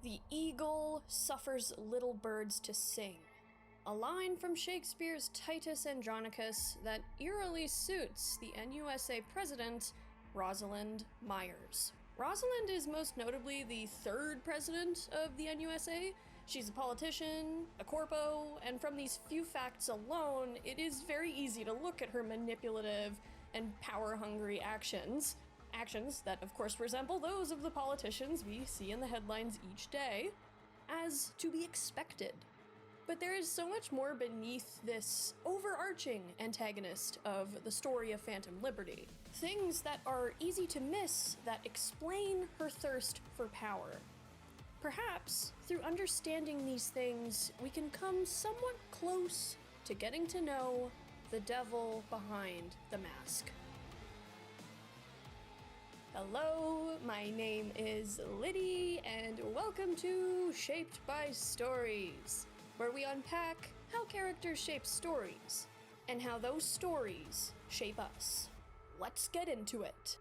The eagle suffers little birds to sing. A line from Shakespeare's Titus Andronicus that eerily suits the NUSA president, Rosalind Meyers. Rosalind is most notably the third president of the NUSA. She's a politician, a corpo, and from these few facts alone, it is very easy to look at her manipulative and power-hungry actions. Actions that, of course, resemble those of the politicians we see in the headlines each day, as to be expected. But there is so much more beneath this overarching antagonist of the story of Phantom Liberty. Things that are easy to miss that explain her thirst for power. Perhaps, through understanding these things, we can come somewhat close to getting to know the devil behind the mask. Hello, my name is Liddy, and welcome to Shaped by Stories, where we unpack how characters shape stories, and how those stories shape us. Let's get into it.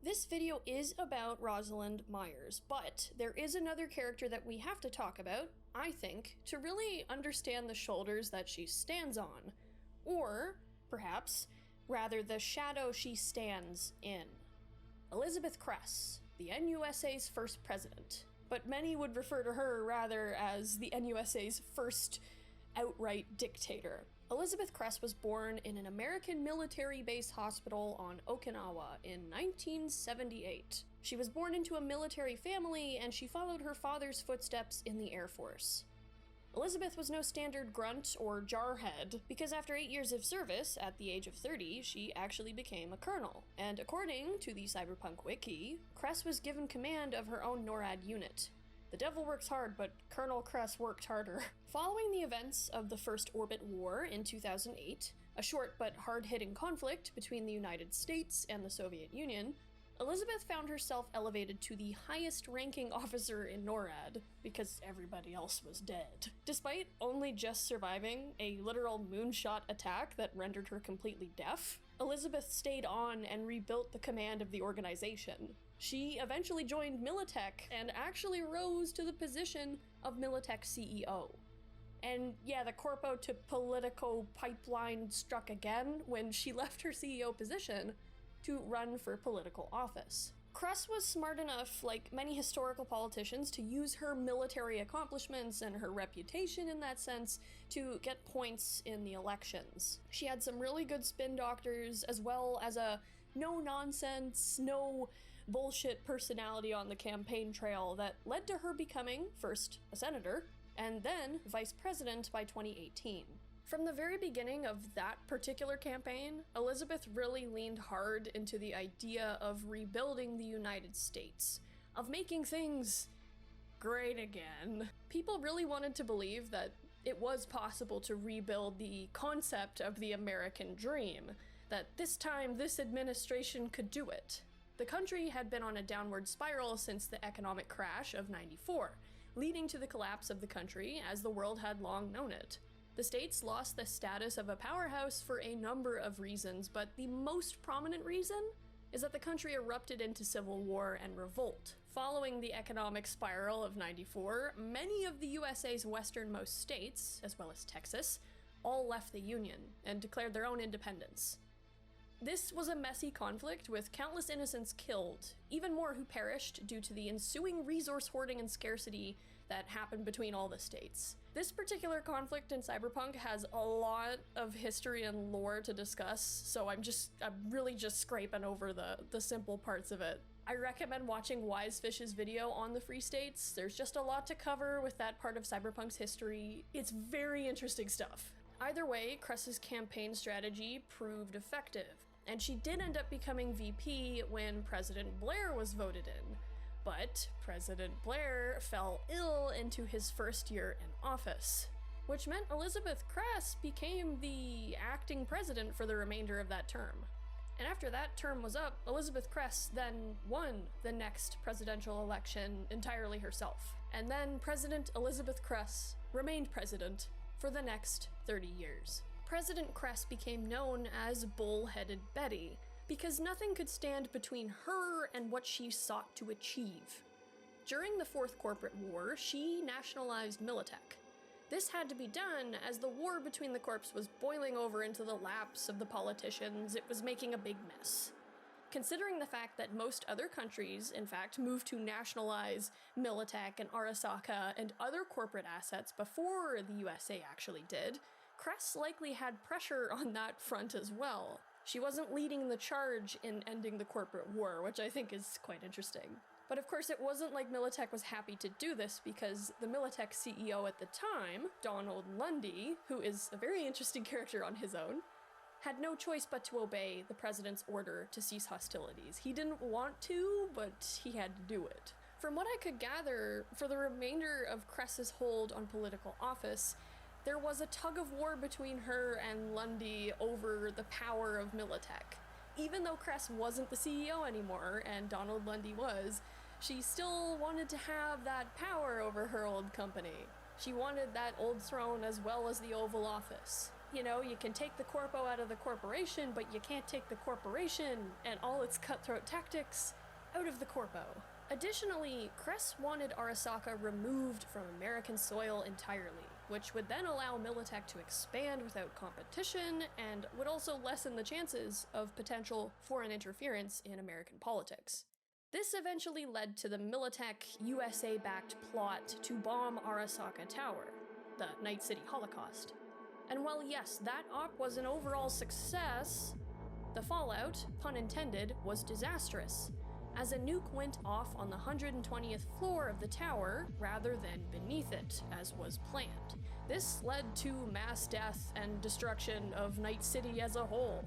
This video is about Rosalind Meyers, but there is another character that we have to talk about, I think, to really understand the shoulders that she stands on, or, perhaps, rather the shadow she stands in. Elizabeth Crest, the NUSA's first president, but many would refer to her rather as the NUSA's first outright dictator. Elizabeth Crest was born in an American military base hospital on Okinawa in 1978. She was born into a military family, and she followed her father's footsteps in the Air Force. Elizabeth was no standard grunt or jarhead, because after 8 years of service, at the age of 30, she actually became a colonel. And according to the Cyberpunk wiki, Crest was given command of her own NORAD unit. The devil works hard, but Colonel Crest worked harder. Following the events of the First Orbit War in 2008, a short but hard-hitting conflict between the United States and the Soviet Union, Elizabeth found herself elevated to the highest-ranking officer in NORAD, because everybody else was dead. Despite only just surviving a literal moonshot attack that rendered her completely deaf, Elizabeth stayed on and rebuilt the command of the organization. She eventually joined Militech and actually rose to the position of Militech CEO. And yeah, the corpo to Politico pipeline struck again when she left her CEO position to run for political office. Crest was smart enough, like many historical politicians, to use her military accomplishments and her reputation in that sense to get points in the elections. She had some really good spin doctors, as well as a no-nonsense, no-bullshit personality on the campaign trail that led to her becoming, first, a senator, and then vice president by 2018. From the very beginning of that particular campaign, Elizabeth really leaned hard into the idea of rebuilding the United States, of making things great again. People really wanted to believe that it was possible to rebuild the concept of the American dream, that this time this administration could do it. The country had been on a downward spiral since the economic crash of '94, leading to the collapse of the country as the world had long known it. The states lost the status of a powerhouse for a number of reasons, but the most prominent reason is that the country erupted into civil war and revolt. Following the economic spiral of '94, many of the USA's westernmost states, as well as Texas, all left the Union and declared their own independence. This was a messy conflict with countless innocents killed, even more who perished due to the ensuing resource hoarding and scarcity that happened between all the states. This particular conflict in Cyberpunk has a lot of history and lore to discuss, so I'm really just scraping over the simple parts of it. I recommend watching Wisefish's video on the Free States. There's just a lot to cover with that part of Cyberpunk's history. It's very interesting stuff. Either way, Crest's campaign strategy proved effective, and she did end up becoming VP when President Blair was voted in. But President Blair fell ill into his first year in office, which meant Elizabeth Crest became the acting president for the remainder of that term. And after that term was up, Elizabeth Crest then won the next presidential election entirely herself. And then President Elizabeth Crest remained president for the next 30 years. President Crest became known as Bull-Headed Betty, because nothing could stand between her and what she sought to achieve. During the Fourth Corporate War, she nationalized Militech. This had to be done as the war between the corps was boiling over into the laps of the politicians. It was making a big mess. Considering the fact that most other countries, in fact, moved to nationalize Militech and Arasaka and other corporate assets before the USA actually did, Crest likely had pressure on that front as well. She wasn't leading the charge in ending the corporate war, which I think is quite interesting. But of course, it wasn't like Militech was happy to do this, because the Militech CEO at the time, Donald Lundy, who is a very interesting character on his own, had no choice but to obey the president's order to cease hostilities. He didn't want to, but he had to do it. From what I could gather, for the remainder of Crest's hold on political office, there was a tug of war between her and Lundy over the power of Militech. Even though Crest wasn't the CEO anymore, and Donald Lundy was, she still wanted to have that power over her old company. She wanted that old throne as well as the Oval Office. You know, you can take the corpo out of the corporation, but you can't take the corporation and all its cutthroat tactics out of the corpo. Additionally, Crest wanted Arasaka removed from American soil entirely, which would then allow Militech to expand without competition and would also lessen the chances of potential foreign interference in American politics. This eventually led to the Militech USA-backed plot to bomb Arasaka Tower, the Night City Holocaust. And while yes, that op was an overall success, the fallout, pun intended, was disastrous, as a nuke went off on the 120th floor of the tower rather than beneath it, as was planned. This led to mass death and destruction of Night City as a whole.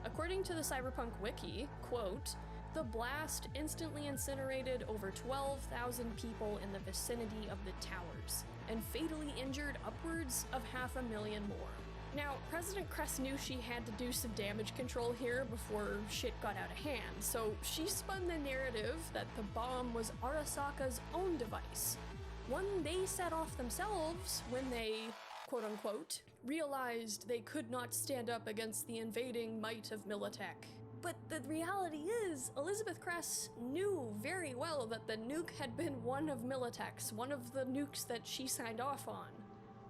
According to the Cyberpunk wiki, quote, "The blast instantly incinerated over 12,000 people in the vicinity of the towers, and fatally injured upwards of 500,000 more." Now, President Crest knew she had to do some damage control here before shit got out of hand, so she spun the narrative that the bomb was Arasaka's own device, one they set off themselves when they, quote-unquote, realized they could not stand up against the invading might of Militech. But the reality is, Elizabeth Crest knew very well that the nuke had been one of Militech's, one of the nukes that she signed off on.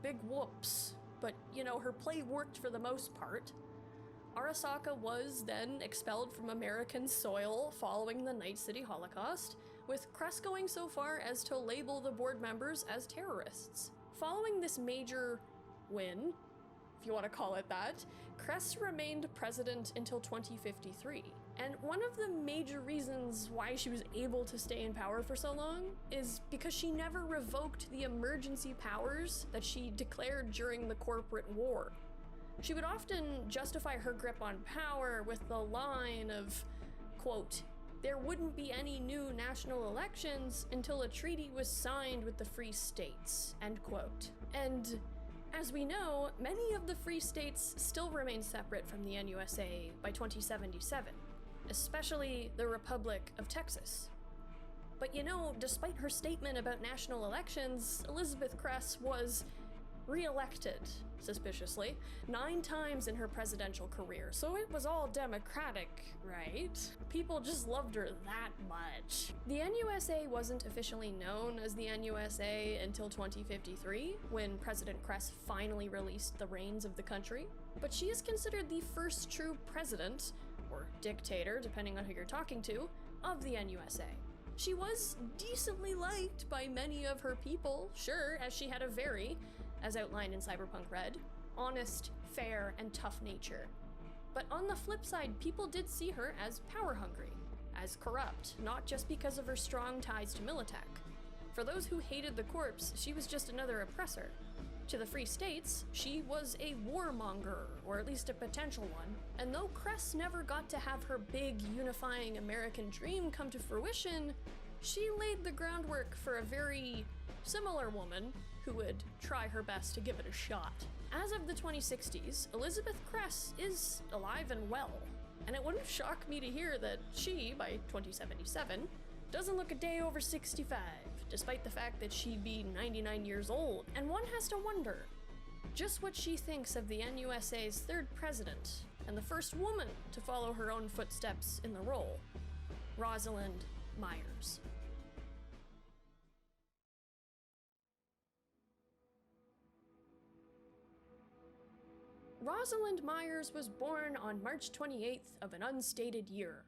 Big whoops. But, you know, her play worked for the most part. Arasaka was then expelled from American soil following the Night City Holocaust, with Crest going so far as to label the board members as terrorists. Following this major win, if you want to call it that, Crest remained president until 2053. And one of the major reasons why she was able to stay in power for so long is because she never revoked the emergency powers that she declared during the corporate war. She would often justify her grip on power with the line of, quote, "There wouldn't be any new national elections until a treaty was signed with the Free States," end quote. And as we know, many of the Free States still remain separate from the NUSA by 2077, especially the Republic of Texas. But you know, despite her statement about national elections, Elizabeth Crest was re-elected, suspiciously, 9 times in her presidential career, so it was all Democratic, right? People just loved her that much. The NUSA wasn't officially known as the NUSA until 2053, when President Crest finally released the reins of the country, but she is considered the first true president, or dictator, depending on who you're talking to, of the NUSA. She was decently liked by many of her people, sure, as she had a very, as outlined in Cyberpunk Red, honest, fair, and tough nature. But on the flip side, people did see her as power-hungry, as corrupt, not just because of her strong ties to Militech. For those who hated the corpse, she was just another oppressor. To the Free States, she was a warmonger, or at least a potential one. And though Crest never got to have her big unifying American dream come to fruition, she laid the groundwork for a very similar woman who would try her best to give it a shot. As of the 2060s, Elizabeth Crest is alive and well, and it wouldn't shock me to hear that she, by 2077, doesn't look a day over 65, despite the fact that she'd be 99 years old. And one has to wonder, just what she thinks of the NUSA's third president, and the first woman to follow her own footsteps in the role, Rosalind Meyers. Rosalind Meyers was born on March 28th of an unstated year.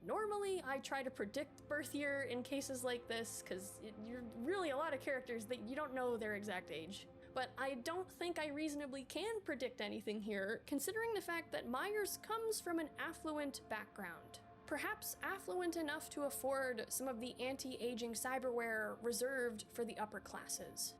Normally, I try to predict birth year in cases like this, because you're really a lot of characters that you don't know their exact age. But I don't think I reasonably can predict anything here, considering the fact that Meyers comes from an affluent background. Perhaps affluent enough to afford some of the anti-aging cyberware reserved for the upper classes.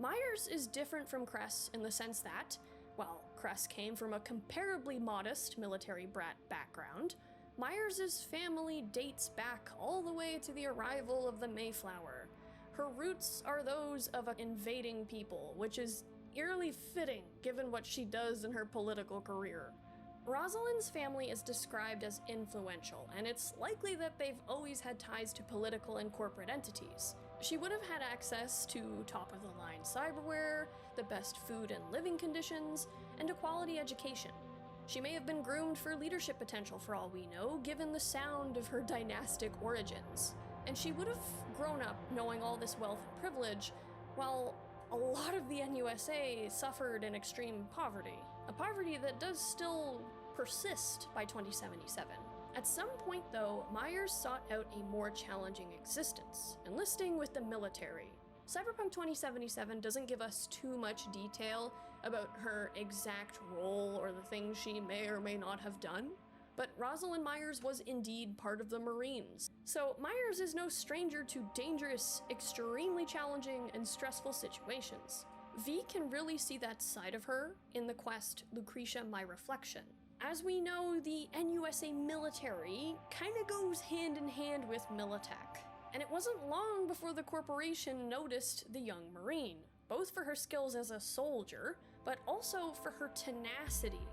Meyers is different from Crest in the sense that, while Crest came from a comparably modest military brat background, Meyers' family dates back all the way to the arrival of the Mayflower. Her roots are those of an invading people, which is eerily fitting given what she does in her political career. Rosalind's family is described as influential, and it's likely that they've always had ties to political and corporate entities. She would have had access to top-of-the-line cyberware, the best food and living conditions, and a quality education. She may have been groomed for leadership potential for all we know, given the sound of her dynastic origins. And she would have grown up knowing all this wealth and privilege, while a lot of the NUSA suffered in extreme poverty. A poverty that does still persist by 2077. At some point, though, Meyers sought out a more challenging existence, enlisting with the military. Cyberpunk 2077 doesn't give us too much detail about her exact role or the things she may or may not have done, but Rosalind Meyers was indeed part of the Marines. So Meyers is no stranger to dangerous, extremely challenging, and stressful situations. V can really see that side of her in the quest Lucretia My Reflection. As we know, the NUSA military kinda goes hand in hand with Militech, and it wasn't long before the corporation noticed the young Marine, both for her skills as a soldier, but also for her tenacity.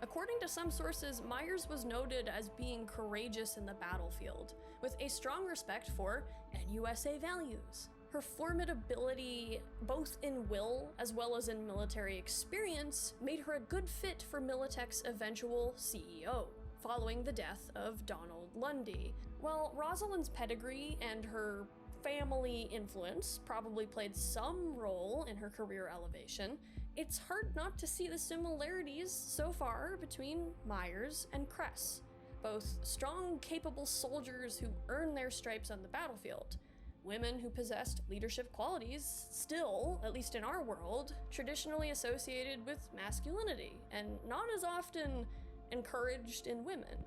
According to some sources, Meyers was noted as being courageous in the battlefield, with a strong respect for NUSA values. Her formidability, both in will as well as in military experience, made her a good fit for Militech's eventual CEO, following the death of Donald Lundy. While Rosalind's pedigree and her family influence probably played some role in her career elevation, it's hard not to see the similarities so far between Meyers and Crest, both strong, capable soldiers who earn their stripes on the battlefield. Women who possessed leadership qualities, still, at least in our world, traditionally associated with masculinity, and not as often encouraged in women.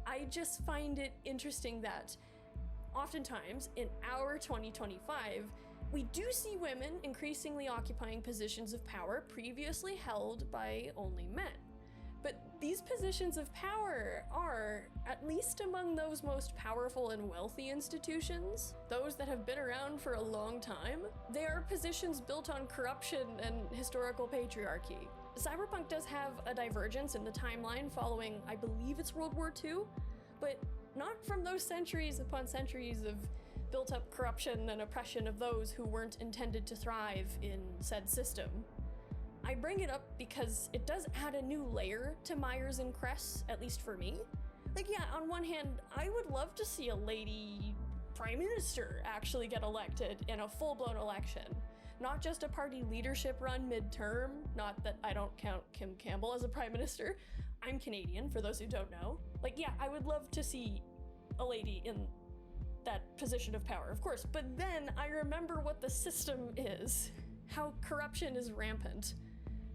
I just find it interesting that oftentimes in our 2025, we do see women increasingly occupying positions of power previously held by only men. But these positions of power are, at least among those most powerful and wealthy institutions, those that have been around for a long time, they are positions built on corruption and historical patriarchy. Cyberpunk does have a divergence in the timeline following, I believe it's World War II, but not from those centuries upon centuries of built-up corruption and oppression of those who weren't intended to thrive in said system. I bring it up because it does add a new layer to Meyers and Crest, at least for me. Like, yeah, on one hand, I would love to see a lady prime minister actually get elected in a full-blown election. Not just a party leadership run midterm, not that I don't count Kim Campbell as a prime minister. I'm Canadian, for those who don't know. Like, yeah, I would love to see a lady in that position of power, of course, but then I remember what the system is. How corruption is rampant.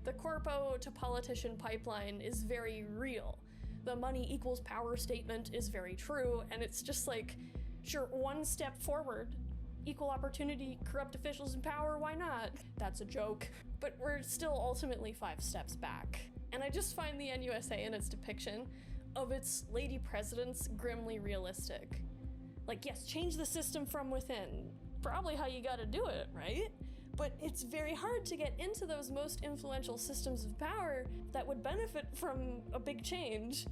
The corpo to politician pipeline is very real. The money equals power statement is very true, and it's just like, sure, one step forward, equal opportunity, corrupt officials in power, why not? That's a joke. But we're still ultimately 5 steps back. And I just find the NUSA in its depiction of its lady presidents grimly realistic. Like, yes, change the system from within. Probably how you gotta do it, right? But it's very hard to get into those most influential systems of power that would benefit from a big change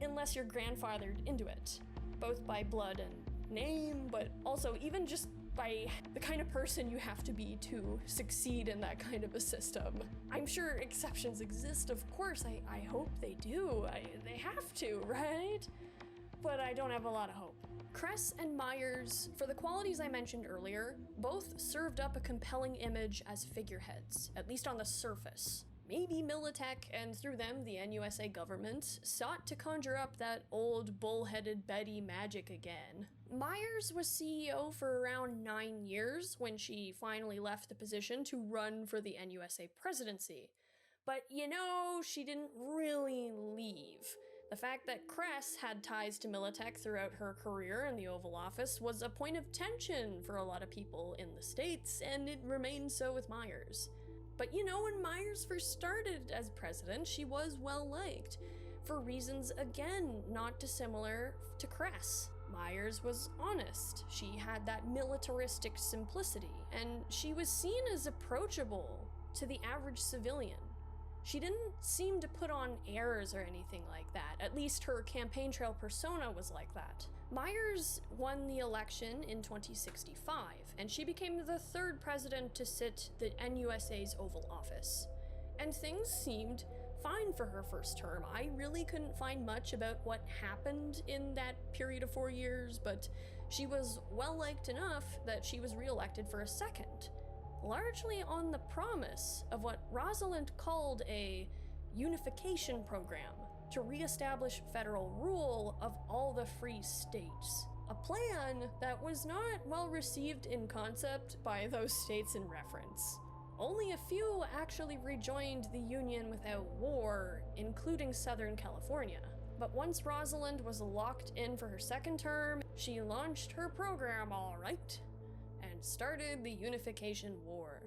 unless you're grandfathered into it, both by blood and name, but also even just by the kind of person you have to be to succeed in that kind of a system. I'm sure exceptions exist, of course. I hope they do. They have to, right? But I don't have a lot of hope. Crest and Meyers, for the qualities I mentioned earlier, both served up a compelling image as figureheads, at least on the surface. Maybe Militech, and through them the NUSA government, sought to conjure up that old bullheaded Betty magic again. Meyers was CEO for around 9 years when she finally left the position to run for the NUSA presidency. But you know, she didn't really leave. The fact that Crest had ties to Militech throughout her career in the Oval Office was a point of tension for a lot of people in the States, and it remained so with Meyers. But you know, when Meyers first started as president, she was well liked, for reasons again not dissimilar to Crest. Meyers was honest, she had that militaristic simplicity, and she was seen as approachable to the average civilian. She didn't seem to put on airs or anything like that. At least her campaign trail persona was like that. Meyers won the election in 2065, and she became the third president to sit the NUSA's Oval Office. And things seemed fine for her first term. I really couldn't find much about what happened in that period of 4 years, but she was well liked enough that she was reelected for a second. Largely on the promise of what Rosalind called a unification program to reestablish federal rule of all the free states. A plan that was not well received in concept by those states in reference. Only a few actually rejoined the Union without war, including Southern California. But once Rosalind was locked in for her second term, she launched her program all right, and started the Unification War.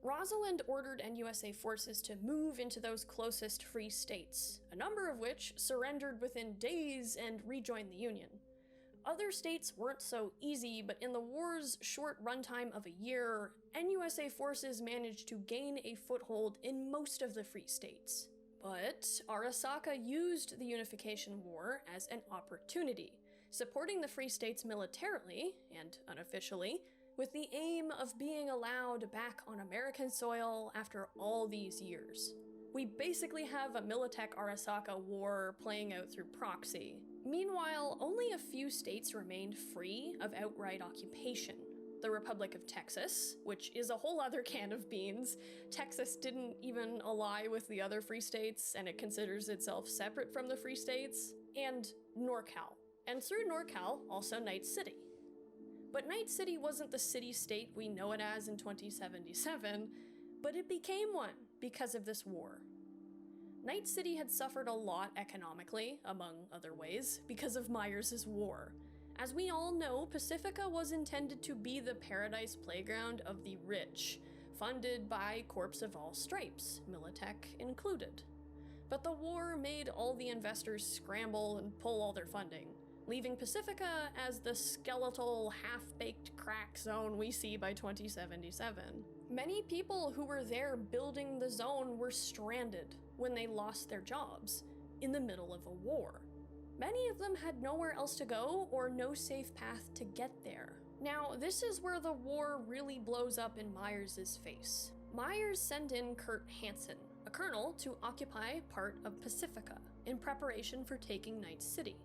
Rosalind ordered NUSA forces to move into those closest free states, a number of which surrendered within days and rejoined the Union. Other states weren't so easy, but in the war's short runtime of a year, NUSA forces managed to gain a foothold in most of the free states. But Arasaka used the Unification War as an opportunity, supporting the free states militarily, and unofficially, with the aim of being allowed back on American soil after all these years. We basically have a Militech-Arasaka war playing out through proxy. Meanwhile, only a few states remained free of outright occupation. The Republic of Texas, which is a whole other can of beans. Texas didn't even ally with the other free states, and it considers itself separate from the free states. And NorCal. And through NorCal, also Night City. But Night City wasn't the city-state we know it as in 2077, but it became one because of this war. Night City had suffered a lot economically, among other ways, because of Meyers' war. As we all know, Pacifica was intended to be the paradise playground of the rich, funded by corps of all stripes, Militech included. But the war made all the investors scramble and pull all their funding, leaving Pacifica as the skeletal, half-baked crack zone we see by 2077. Many people who were there building the zone were stranded when they lost their jobs, in the middle of a war. Many of them had nowhere else to go or no safe path to get there. Now, this is where the war really blows up in Meyers' face. Meyers sent in Kurt Hansen, a colonel, to occupy part of Pacifica, in preparation for taking Night City.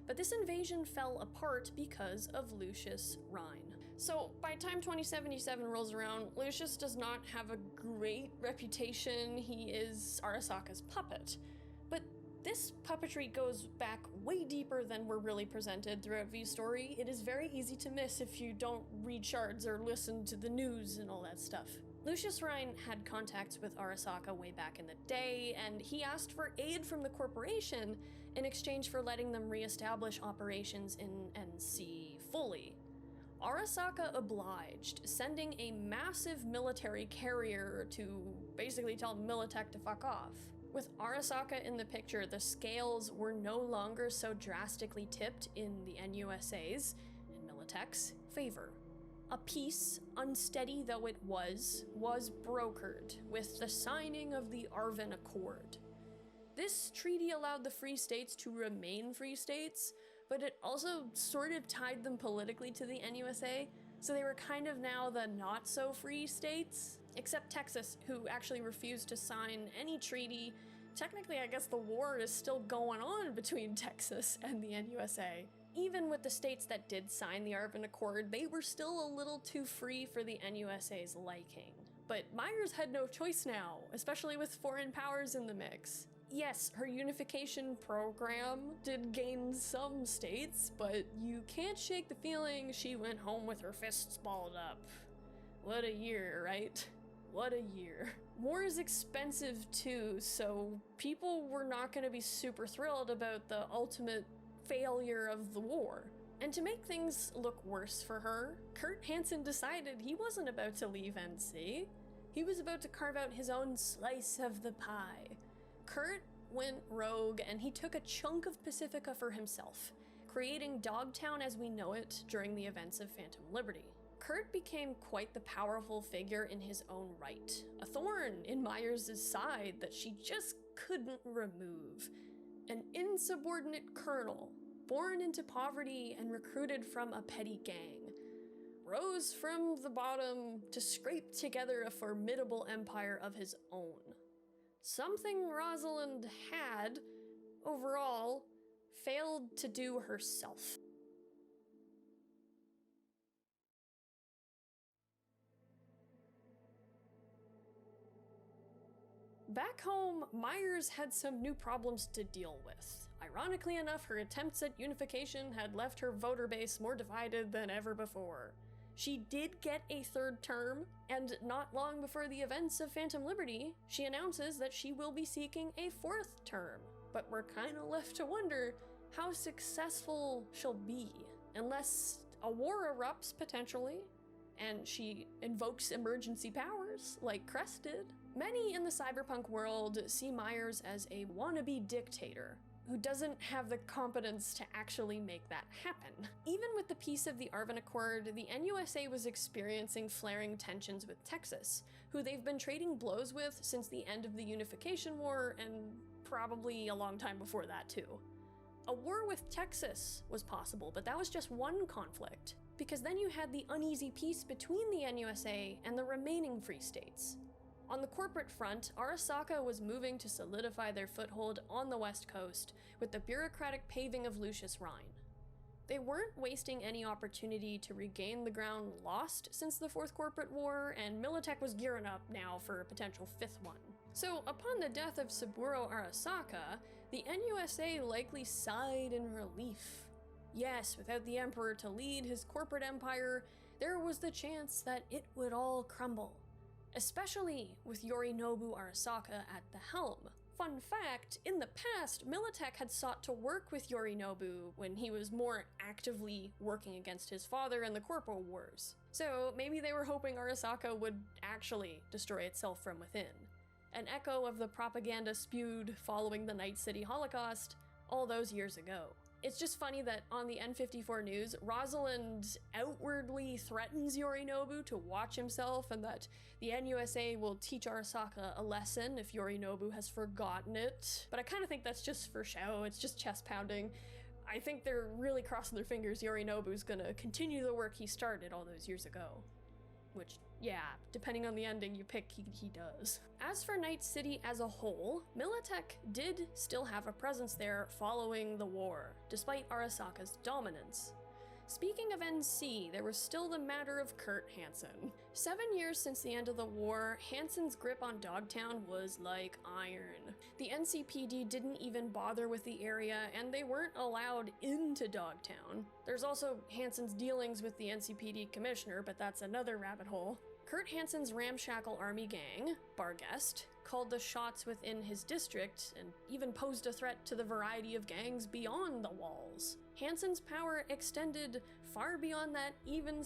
But this invasion fell apart because of Lucius Rhine. So by the time 2077 rolls around, Lucius does not have a great reputation. He is Arasaka's puppet. But this puppetry goes back way deeper than we're really presented throughout V's story. It is very easy to miss if you don't read shards or listen to the news and all that stuff. Lucius Rhine had contacts with Arasaka way back in the day, and he asked for aid from the corporation in exchange for letting them reestablish operations in NC fully. Arasaka obliged, sending a massive military carrier to basically tell Militech to fuck off. With Arasaka in the picture, the scales were no longer so drastically tipped in the NUSA's and Militech's favor. A peace, unsteady though it was brokered with the signing of the Arvin Accord. This treaty allowed the Free States to remain Free States, but it also sort of tied them politically to the NUSA, so they were kind of now the not-so-free states, except Texas, who actually refused to sign any treaty. Technically, I guess the war is still going on between Texas and the NUSA. Even with the states that did sign the Arvin Accord, they were still a little too free for the NUSA's liking. But Meyers had no choice now, especially with foreign powers in the mix. Yes, her unification program did gain some states, but you can't shake the feeling she went home with her fists balled up. What a year, right? What a year. War is expensive too, so people were not going to be super thrilled about the ultimate failure of the war. And to make things look worse for her, Kurt Hansen decided he wasn't about to leave NC. He was about to carve out his own slice of the pie. Kurt went rogue and he took a chunk of Pacifica for himself, creating Dogtown as we know it during the events of Phantom Liberty. Kurt became quite the powerful figure in his own right, a thorn in Meyers' side that she just couldn't remove. An insubordinate colonel, born into poverty and recruited from a petty gang, rose from the bottom to scrape together a formidable empire of his own. Something Rosalind had, overall, failed to do herself. Back home, Meyers had some new problems to deal with. Ironically enough, her attempts at unification had left her voter base more divided than ever before. She did get a third term, and not long before the events of Phantom Liberty, she announces that she will be seeking a fourth term. But we're kinda left to wonder how successful she'll be, unless a war erupts potentially, and she invokes emergency powers, like Crest did. Many in the cyberpunk world see Meyers as a wannabe dictator, who doesn't have the competence to actually make that happen. Even with the peace of the Arvin Accord, the NUSA was experiencing flaring tensions with Texas, who they've been trading blows with since the end of the Unification War, and probably a long time before that too. A war with Texas was possible, but that was just one conflict, because then you had the uneasy peace between the NUSA and the remaining free states. On the corporate front, Arasaka was moving to solidify their foothold on the west coast with the bureaucratic paving of Lucius Rhine. They weren't wasting any opportunity to regain the ground lost since the Fourth Corporate War, and Militech was gearing up now for a potential fifth one. So, upon the death of Saburo Arasaka, the NUSA likely sighed in relief. Yes, without the Emperor to lead his corporate empire, there was the chance that it would all crumble. Especially with Yorinobu Arasaka at the helm. Fun fact, in the past, Militech had sought to work with Yorinobu when he was more actively working against his father in the Corporal Wars. So maybe they were hoping Arasaka would actually destroy itself from within. An echo of the propaganda spewed following the Night City Holocaust all those years ago. It's just funny that on the N54 news, Rosalind outwardly threatens Yorinobu to watch himself and that the NUSA will teach Arasaka a lesson if Yorinobu has forgotten it. But I kind of think that's just for show, it's just chest pounding. I think they're really crossing their fingers Yorinobu's gonna continue the work he started all those years ago. Which, yeah, depending on the ending you pick, he does. As for Night City as a whole, Militech did still have a presence there following the war, despite Arasaka's dominance. Speaking of NC, there was still the matter of Kurt Hansen. 7 years since the end of the war, Hansen's grip on Dogtown was like iron. The NCPD didn't even bother with the area, and they weren't allowed into Dogtown. There's also Hansen's dealings with the NCPD commissioner, but that's another rabbit hole. Kurt Hansen's ramshackle army gang, Barguest, called the shots within his district and even posed a threat to the variety of gangs beyond the walls. Hansen's power extended far beyond that even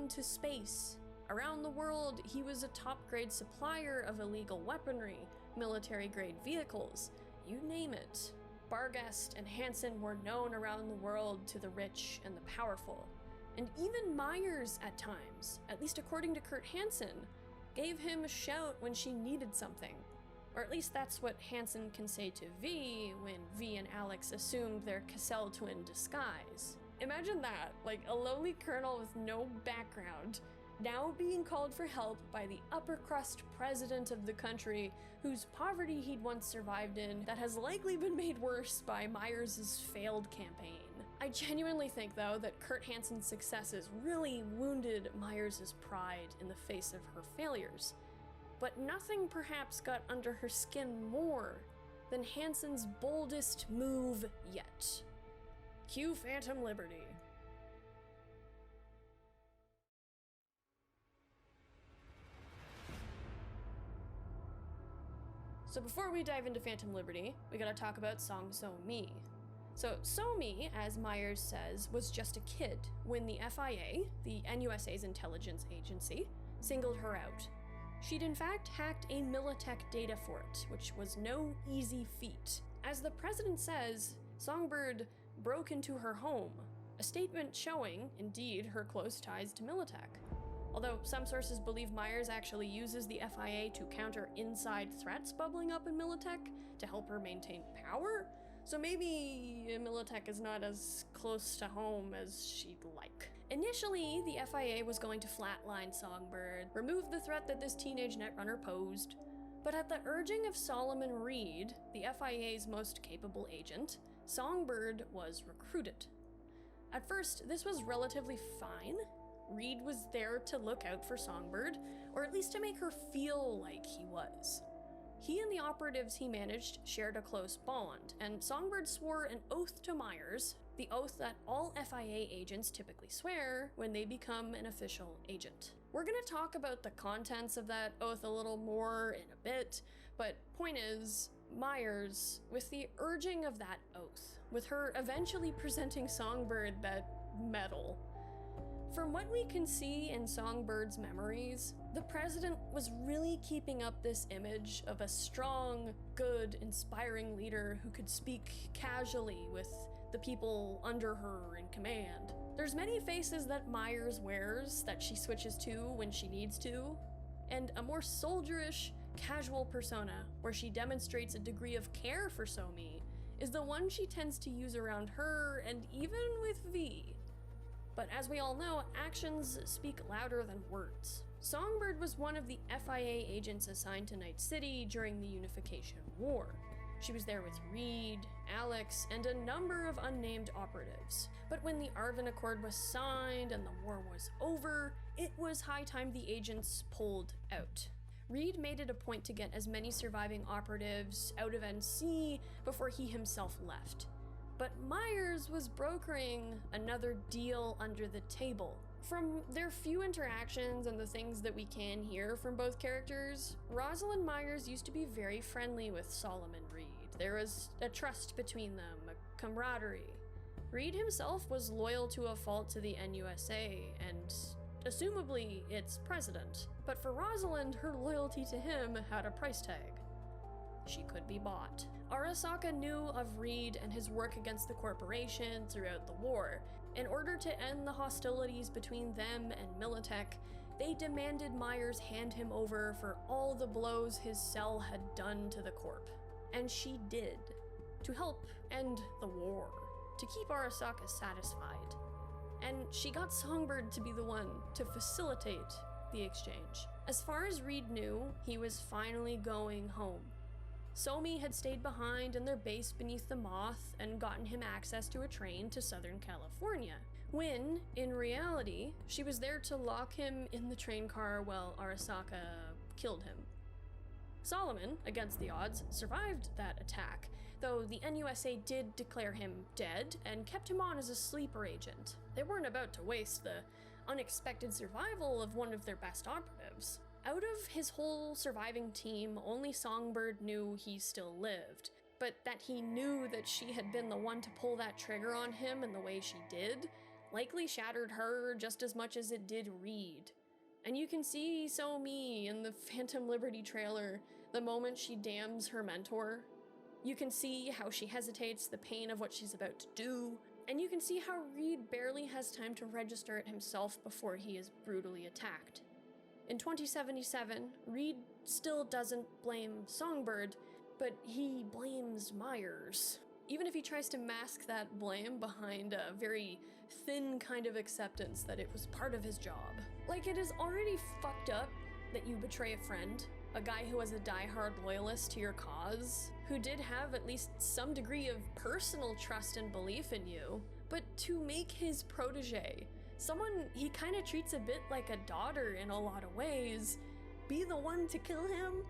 to space. Around the world, he was a top-grade supplier of illegal weaponry, military-grade vehicles, you name it. Barguest and Hansen were known around the world to the rich and the powerful. And even Meyers, at times, at least according to Kurt Hansen, gave him a shout when she needed something. Or at least that's what Hansen can say to V when V and Alex assumed their Cassell twin disguise. Imagine that, like a lowly colonel with no background, now being called for help by the upper crust president of the country whose poverty he'd once survived in that has likely been made worse by Meyers' failed campaign. I genuinely think, though, that Kurt Hansen's successes really wounded Meyers' pride in the face of her failures. But nothing perhaps got under her skin more than Hansen's boldest move yet. Cue Phantom Liberty. So before we dive into Phantom Liberty, we gotta talk about Song So-mi. So So-mi, as Meyers says, was just a kid when the FIA, the NUSA's intelligence agency, singled her out. She'd in fact hacked a Militech data fort, which was no easy feat. As the president says, Songbird broke into her home, a statement showing, indeed, her close ties to Militech. Although some sources believe Meyers actually uses the FIA to counter inside threats bubbling up in Militech to help her maintain power, so maybe Militech is not as close to home as she'd like. Initially, the FIA was going to flatline Songbird, remove the threat that this teenage netrunner posed, but at the urging of Solomon Reed, the FIA's most capable agent, Songbird was recruited. At first, this was relatively fine. Reed was there to look out for Songbird, or at least to make her feel like he was. He and the operatives he managed shared a close bond, and Songbird swore an oath to Meyers, the oath that all FIA agents typically swear when they become an official agent. We're gonna talk about the contents of that oath a little more in a bit, but point is, Meyers, with the urging of that oath, with her eventually presenting Songbird that medal. From what we can see in Songbird's memories, the president was really keeping up this image of a strong, good, inspiring leader who could speak casually with the people under her in command. There's many faces that Meyers wears that she switches to when she needs to, and a more soldierish, casual persona where she demonstrates a degree of care for So-mi is the one she tends to use around her and even with V. But as we all know, actions speak louder than words. Songbird was one of the FIA agents assigned to Night City during the Unification War. She was there with Reed, Alex, and a number of unnamed operatives. But when the Arvin Accord was signed and the war was over, it was high time the agents pulled out. Reed made it a point to get as many surviving operatives out of NC before he himself left. But Meyers was brokering another deal under the table. From their few interactions and the things that we can hear from both characters, Rosalind Meyers used to be very friendly with Solomon Reed. There was a trust between them, a camaraderie. Reed himself was loyal to a fault to the NUSA and, assumably, its president. But for Rosalind, her loyalty to him had a price tag. She could be bought. Arasaka knew of Reed and his work against the corporation throughout the war. In order to end the hostilities between them and Militech, they demanded Meyers hand him over for all the blows his cell had done to the Corp. And she did, to help end the war, to keep Arasaka satisfied. And she got Songbird to be the one to facilitate the exchange. As far as Reed knew, he was finally going home. So-mi had stayed behind in their base beneath the Moth and gotten him access to a train to Southern California, when, in reality, she was there to lock him in the train car while Arasaka killed him. Solomon, against the odds, survived that attack, though the NUSA did declare him dead and kept him on as a sleeper agent. They weren't about to waste the unexpected survival of one of their best operatives. Out of his whole surviving team, only Songbird knew he still lived, but that he knew that she had been the one to pull that trigger on him in the way she did likely shattered her just as much as it did Reed. And you can see So-mi in the Phantom Liberty trailer the moment she damns her mentor. You can see how she hesitates, the pain of what she's about to do, And you can see how Reed barely has time to register it himself before he is brutally attacked. In 2077, Reed still doesn't blame Songbird, but he blames Myers. Even if he tries to mask that blame behind a very thin kind of acceptance that it was part of his job. Like, it is already fucked up that you betray a friend, a guy who was a diehard loyalist to your cause, who did have at least some degree of personal trust and belief in you, but to make his protege, someone he kind of treats a bit like a daughter in a lot of ways, be the one to kill him?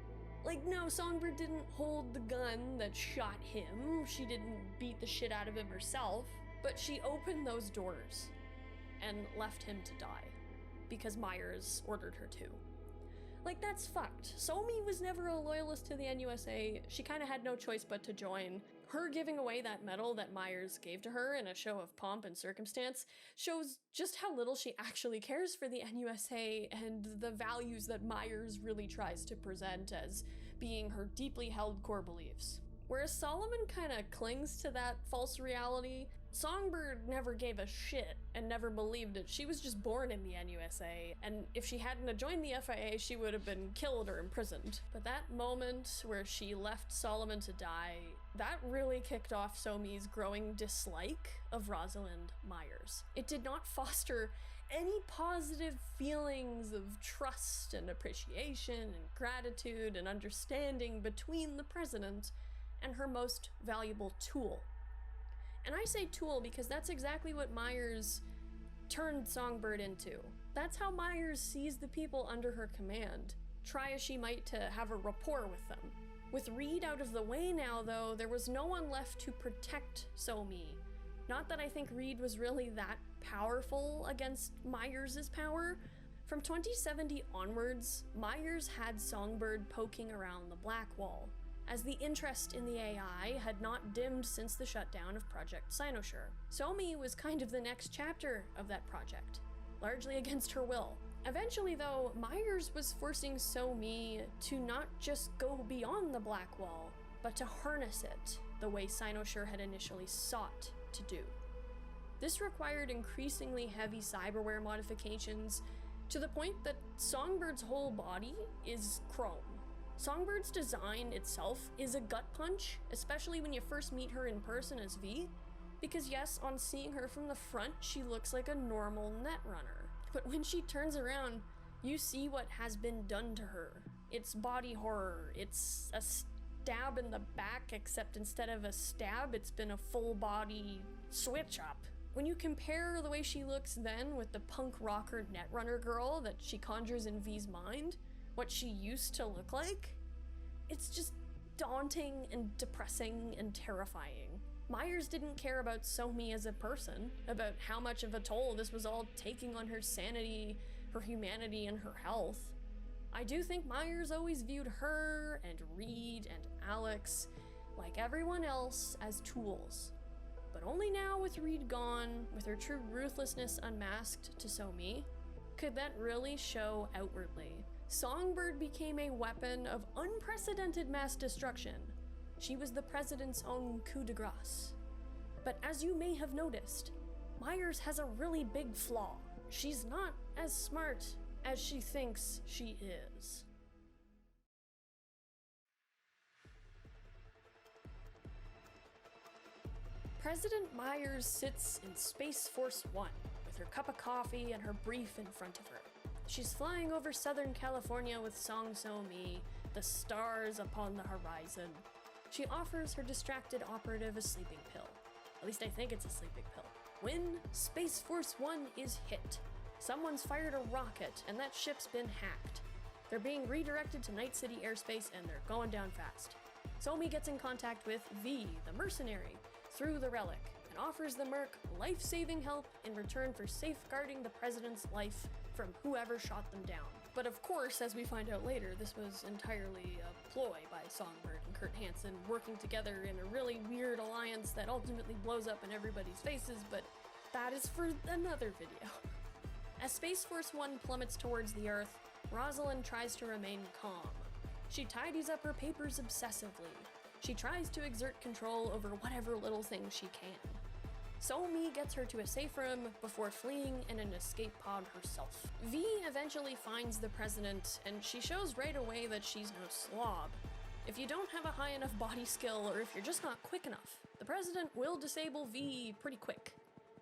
Like, no, Songbird didn't hold the gun that shot him, she didn't beat the shit out of him herself, but she opened those doors and left him to die, because Myers ordered her to. Like, that's fucked. Somi was never a loyalist to the NUSA, she kind of had no choice but to join. Her giving away that medal that Myers gave to her in a show of pomp and circumstance shows just how little she actually cares for the NUSA and the values that Myers really tries to present as being her deeply held core beliefs. Whereas Solomon kind of clings to that false reality, Songbird never gave a shit and never believed it. She was just born in the NUSA, and if she hadn't joined the FIA, she would have been killed or imprisoned. But that moment where she left Solomon to die, that really kicked off Somi's growing dislike of Rosalind Meyers. It did not foster any positive feelings of trust and appreciation and gratitude and understanding between the president and her most valuable tool. And I say tool because that's exactly what Myers turned Songbird into. That's how Myers sees the people under her command, try as she might to have a rapport with them. With Reed out of the way now, though, there was no one left to protect Somi. Not that I think Reed was really that powerful against Myers' power. From 2070 onwards, Myers had Songbird poking around the Black Wall, as the interest in the AI had not dimmed since the shutdown of Project Cynosure. Somi was kind of the next chapter of that project, largely against her will. Eventually, though, Myers was forcing Somi to not just go beyond the Black Wall, but to harness it the way Cynosure had initially sought to do. This required increasingly heavy cyberware modifications to the point that Songbird's whole body is chrome. Songbird's design itself is a gut punch, especially when you first meet her in person as V, because yes, on seeing her from the front, she looks like a normal netrunner. But when she turns around, you see what has been done to her. It's body horror, it's a stab in the back, except instead of a stab, it's been a full body switch up. When you compare the way she looks then with the punk rocker netrunner girl that she conjures in V's mind, what she used to look like, it's just daunting and depressing and terrifying. Myers didn't care about Somi as a person, about how much of a toll this was all taking on her sanity, her humanity, and her health. I do think Myers always viewed her and Reed and Alex, like everyone else, as tools. But only now with Reed gone, with her true ruthlessness unmasked to Somi, could that really show outwardly. Songbird became a weapon of unprecedented mass destruction. She was the president's own coup de grace. But as you may have noticed, Myers has a really big flaw. She's not as smart as she thinks she is. President Myers sits in Space Force One with her cup of coffee and her brief in front of her. She's flying over Southern California with Song So-mi, the stars upon the horizon. She offers her distracted operative a sleeping pill. At least I think it's a sleeping pill. When Space Force One is hit, someone's fired a rocket and that ship's been hacked. They're being redirected to Night City airspace and they're going down fast. So-mi gets in contact with V, the mercenary, through the relic, and offers the merc life-saving help in return for safeguarding the president's life from whoever shot them down. But of course, as we find out later, this was entirely a ploy by Songbird and Kurt Hansen working together in a really weird alliance that ultimately blows up in everybody's faces, but that is for another video. As Space Force One plummets towards the Earth, Rosalind tries to remain calm. She tidies up her papers obsessively. She tries to exert control over whatever little thing she can. So Mi gets her to a safe room before fleeing in an escape pod herself. V eventually finds the president, and she shows right away that she's no slob. If you don't have a high enough body skill, or if you're just not quick enough, the president will disable V pretty quick.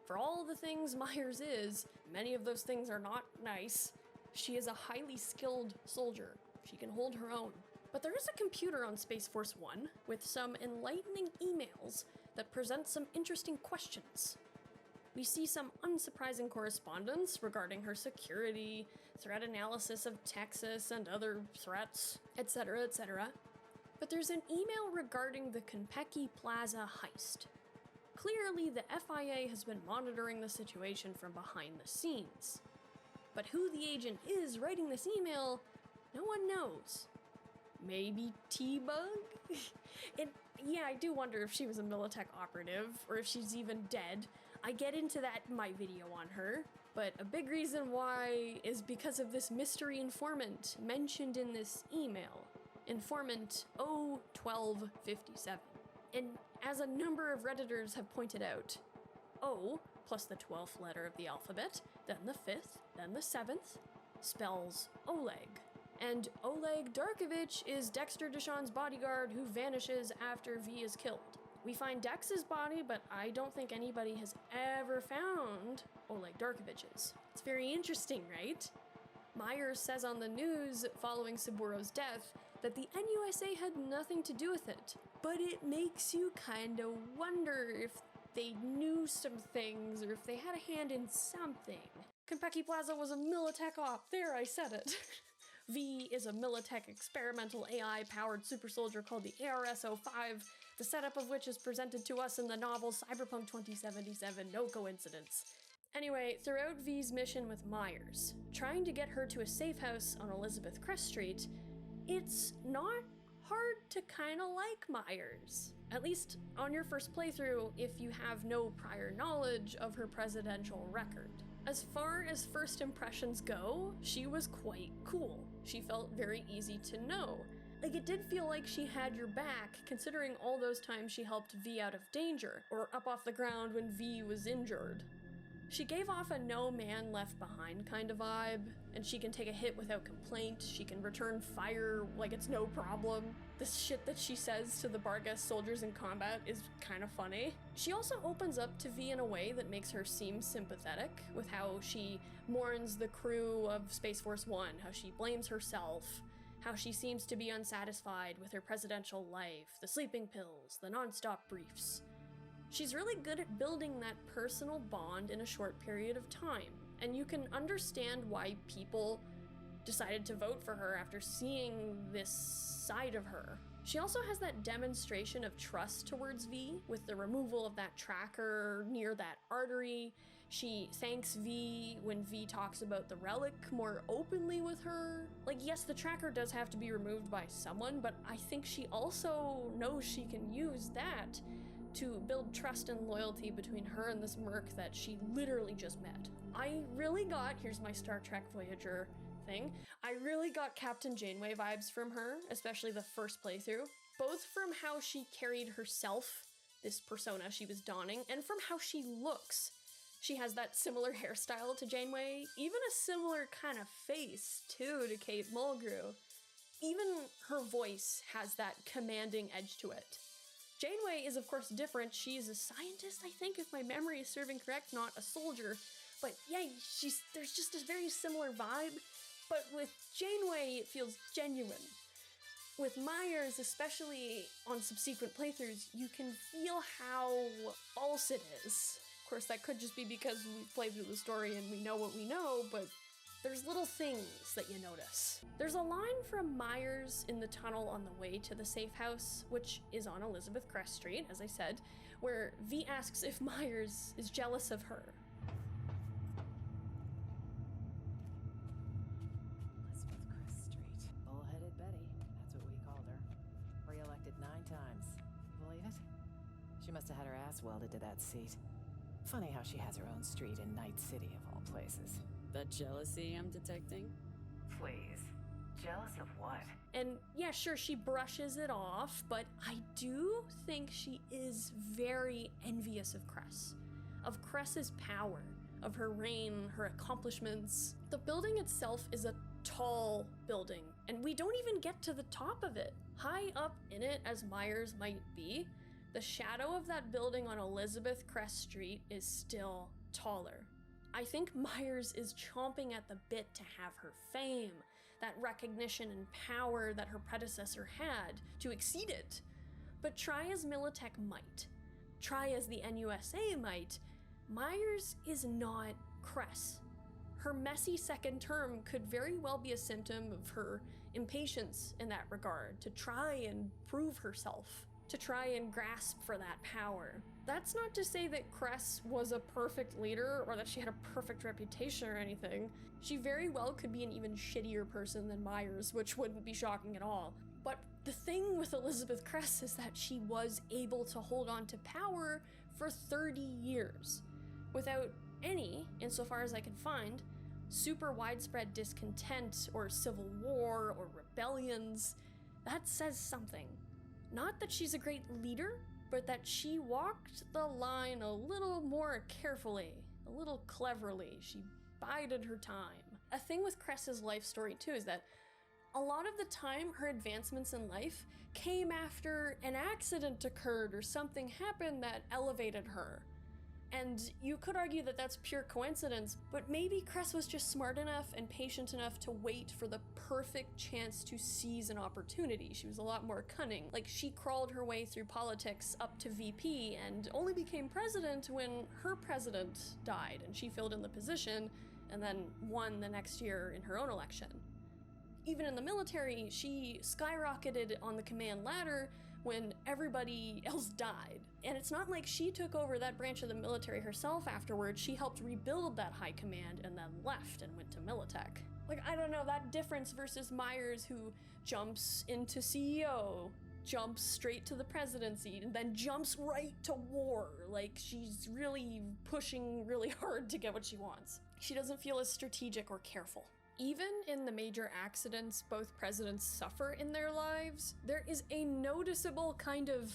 For all the things Myers is, many of those things are not nice. She is a highly skilled soldier. She can hold her own. But there is a computer on Space Force One with some enlightening emails that present some interesting questions. We see some unsurprising correspondence regarding her security, threat analysis of Texas and other threats, etc., etc. But there's an email regarding the Konpeki Plaza heist. Clearly, the FIA has been monitoring the situation from behind the scenes. But who the agent is writing this email, no one knows. Maybe T-Bug? Yeah, I do wonder if she was a Militech operative, or if she's even dead. I get into that in my video on her, but a big reason why is because of this mystery informant mentioned in this email. Informant 01257. And as a number of Redditors have pointed out, O plus the 12th letter of the alphabet, then the 5th, then the 7th, spells Oleg. And Oleg Darkovich is Dexter Deshawn's bodyguard who vanishes after V is killed. We find Dex's body, but I don't think anybody has ever found Oleg Darkovich's. It's very interesting, right? Myers says on the news following Saburo's death that the NUSA had nothing to do with it, but it makes you kinda wonder if they knew some things or if they had a hand in something. Konpeki Plaza was a Militech op. There, I said it. V is a Militech experimental AI-powered super soldier called the ARS-05, the setup of which is presented to us in the novel Cyberpunk 2077, no coincidence. Anyway, throughout V's mission with Myers, trying to get her to a safe house on Elizabeth Crest Street, it's not hard to kinda like Myers. At least on your first playthrough, if you have no prior knowledge of her presidential record. As far as first impressions go, she was quite cool. She felt very easy to know. Like, it did feel like she had your back, considering all those times she helped V out of danger, or up off the ground when V was injured. She gave off a no man left behind kind of vibe, and she can take a hit without complaint, she can return fire like it's no problem. This shit that she says to the Bargas soldiers in combat is kind of funny. She also opens up to V in a way that makes her seem sympathetic, with how she mourns the crew of Space Force One, how she blames herself, how she seems to be unsatisfied with her presidential life, the sleeping pills, the non-stop briefs. She's really good at building that personal bond in a short period of time, and you can understand why people decided to vote for her after seeing this side of her. She also has that demonstration of trust towards V, with the removal of that tracker near that artery. She thanks V when V talks about the relic more openly with her. Like, yes, the tracker does have to be removed by someone, but I think she also knows she can use that to build trust and loyalty between her and this merc that she literally just met. I really got, here's my Star Trek Voyager thing, I really got Captain Janeway vibes from her, especially the first playthrough, both from how she carried herself, this persona she was donning, and from how she looks. She has that similar hairstyle to Janeway, even a similar kind of face, too, to Kate Mulgrew. Even her voice has that commanding edge to it. Janeway is of course different. She's a scientist, I think, if my memory is serving correct, not a soldier. But yeah, there's just a very similar vibe. But with Janeway, it feels genuine. With Myers, especially on subsequent playthroughs, you can feel how false it is. Of course, that could just be because we played through the story and we know what we know, but there's little things that you notice. There's a line from Myers in the tunnel on the way to the safe house, which is on Elizabeth Crest Street, as I said, where V asks if Myers is jealous of her. Elizabeth Crest Street. Bullheaded Betty, that's what we called her. Re-elected 9 times. Believe it? She must have had her ass welded to that seat. Funny how she has her own street in Night City of all places. That jealousy I'm detecting? Please. Jealous of what? And yeah, sure, she brushes it off, but I do think she is very envious of Crest. of Crest's power, of her reign, her accomplishments. The building itself is a tall building, and we don't even get to the top of it. High up in it as Myers might be, the shadow of that building on Elizabeth Crest Street is still taller. I think Myers is chomping at the bit to have her fame, that recognition and power that her predecessor had, to exceed it. But try as Militech might, try as the NUSA might, Myers is not Crest. Her messy second term could very well be a symptom of her impatience in that regard, to try and prove herself, to try and grasp for that power. That's not to say that Crest was a perfect leader or that she had a perfect reputation or anything. She very well could be an even shittier person than Myers, which wouldn't be shocking at all. But the thing with Elizabeth Crest is that she was able to hold on to power for 30 years without any, insofar as I can find, super widespread discontent or civil war or rebellions. That says something. Not that she's a great leader, but that she walked the line a little more carefully, a little cleverly. She bided her time. A thing with Crest's life story too is that a lot of the time her advancements in life came after an accident occurred or something happened that elevated her. And you could argue that that's pure coincidence, but maybe Crest was just smart enough and patient enough to wait for the perfect chance to seize an opportunity. She was a lot more cunning. Like, she crawled her way through politics up to VP and only became president when her president died, and she filled in the position and then won the next year in her own election. Even in the military, she skyrocketed on the command ladder when everybody else died. And it's not like she took over that branch of the military herself afterwards. She helped rebuild that high command and then left and went to Militech. Like, I don't know, that difference versus Myers, who jumps into CEO, jumps straight to the presidency, and then jumps right to war. Like, she's really pushing really hard to get what she wants. She doesn't feel as strategic or careful. Even in the major accidents both presidents suffer in their lives, there is a noticeable kind of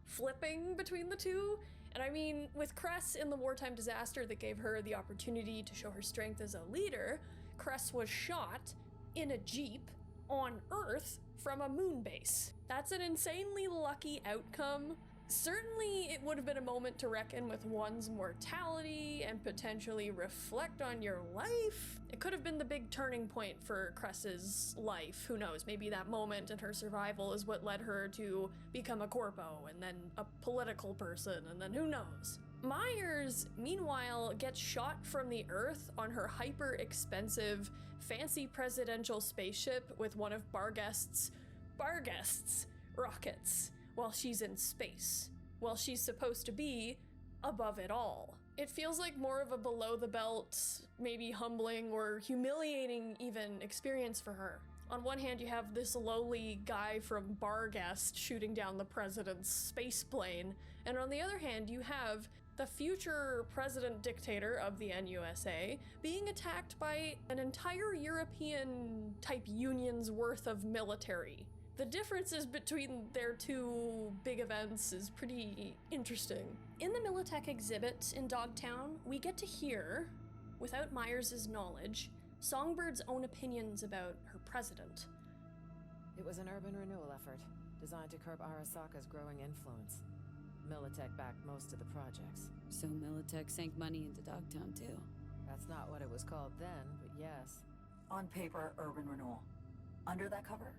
flipping between the two. And I mean, with Crest in the wartime disaster that gave her the opportunity to show her strength as a leader, Crest was shot in a jeep on Earth from a moon base. That's an insanely lucky outcome. Certainly, it would have been a moment to reckon with one's mortality and potentially reflect on your life. It could have been the big turning point for Crest's life. Who knows? Maybe that moment in her survival is what led her to become a corpo and then a political person, and then who knows? Myers, meanwhile, gets shot from the Earth on her hyper-expensive, fancy presidential spaceship with one of Barghest's rockets, while she's in space, while she's supposed to be above it all. It feels like more of a below-the-belt, maybe humbling or humiliating even experience for her. On one hand, you have this lowly guy from Barghest shooting down the president's space plane, and on the other hand, you have the future president dictator of the NUSA being attacked by an entire European-type union's worth of military. The differences between their two big events is pretty interesting. In the Militech exhibit in Dogtown, we get to hear, without Myers' knowledge, Songbird's own opinions about her president. It was an urban renewal effort, designed to curb Arasaka's growing influence. Militech backed most of the projects. So Militech sank money into Dogtown too. That's not what it was called then, but yes. On paper, urban renewal. Under that cover,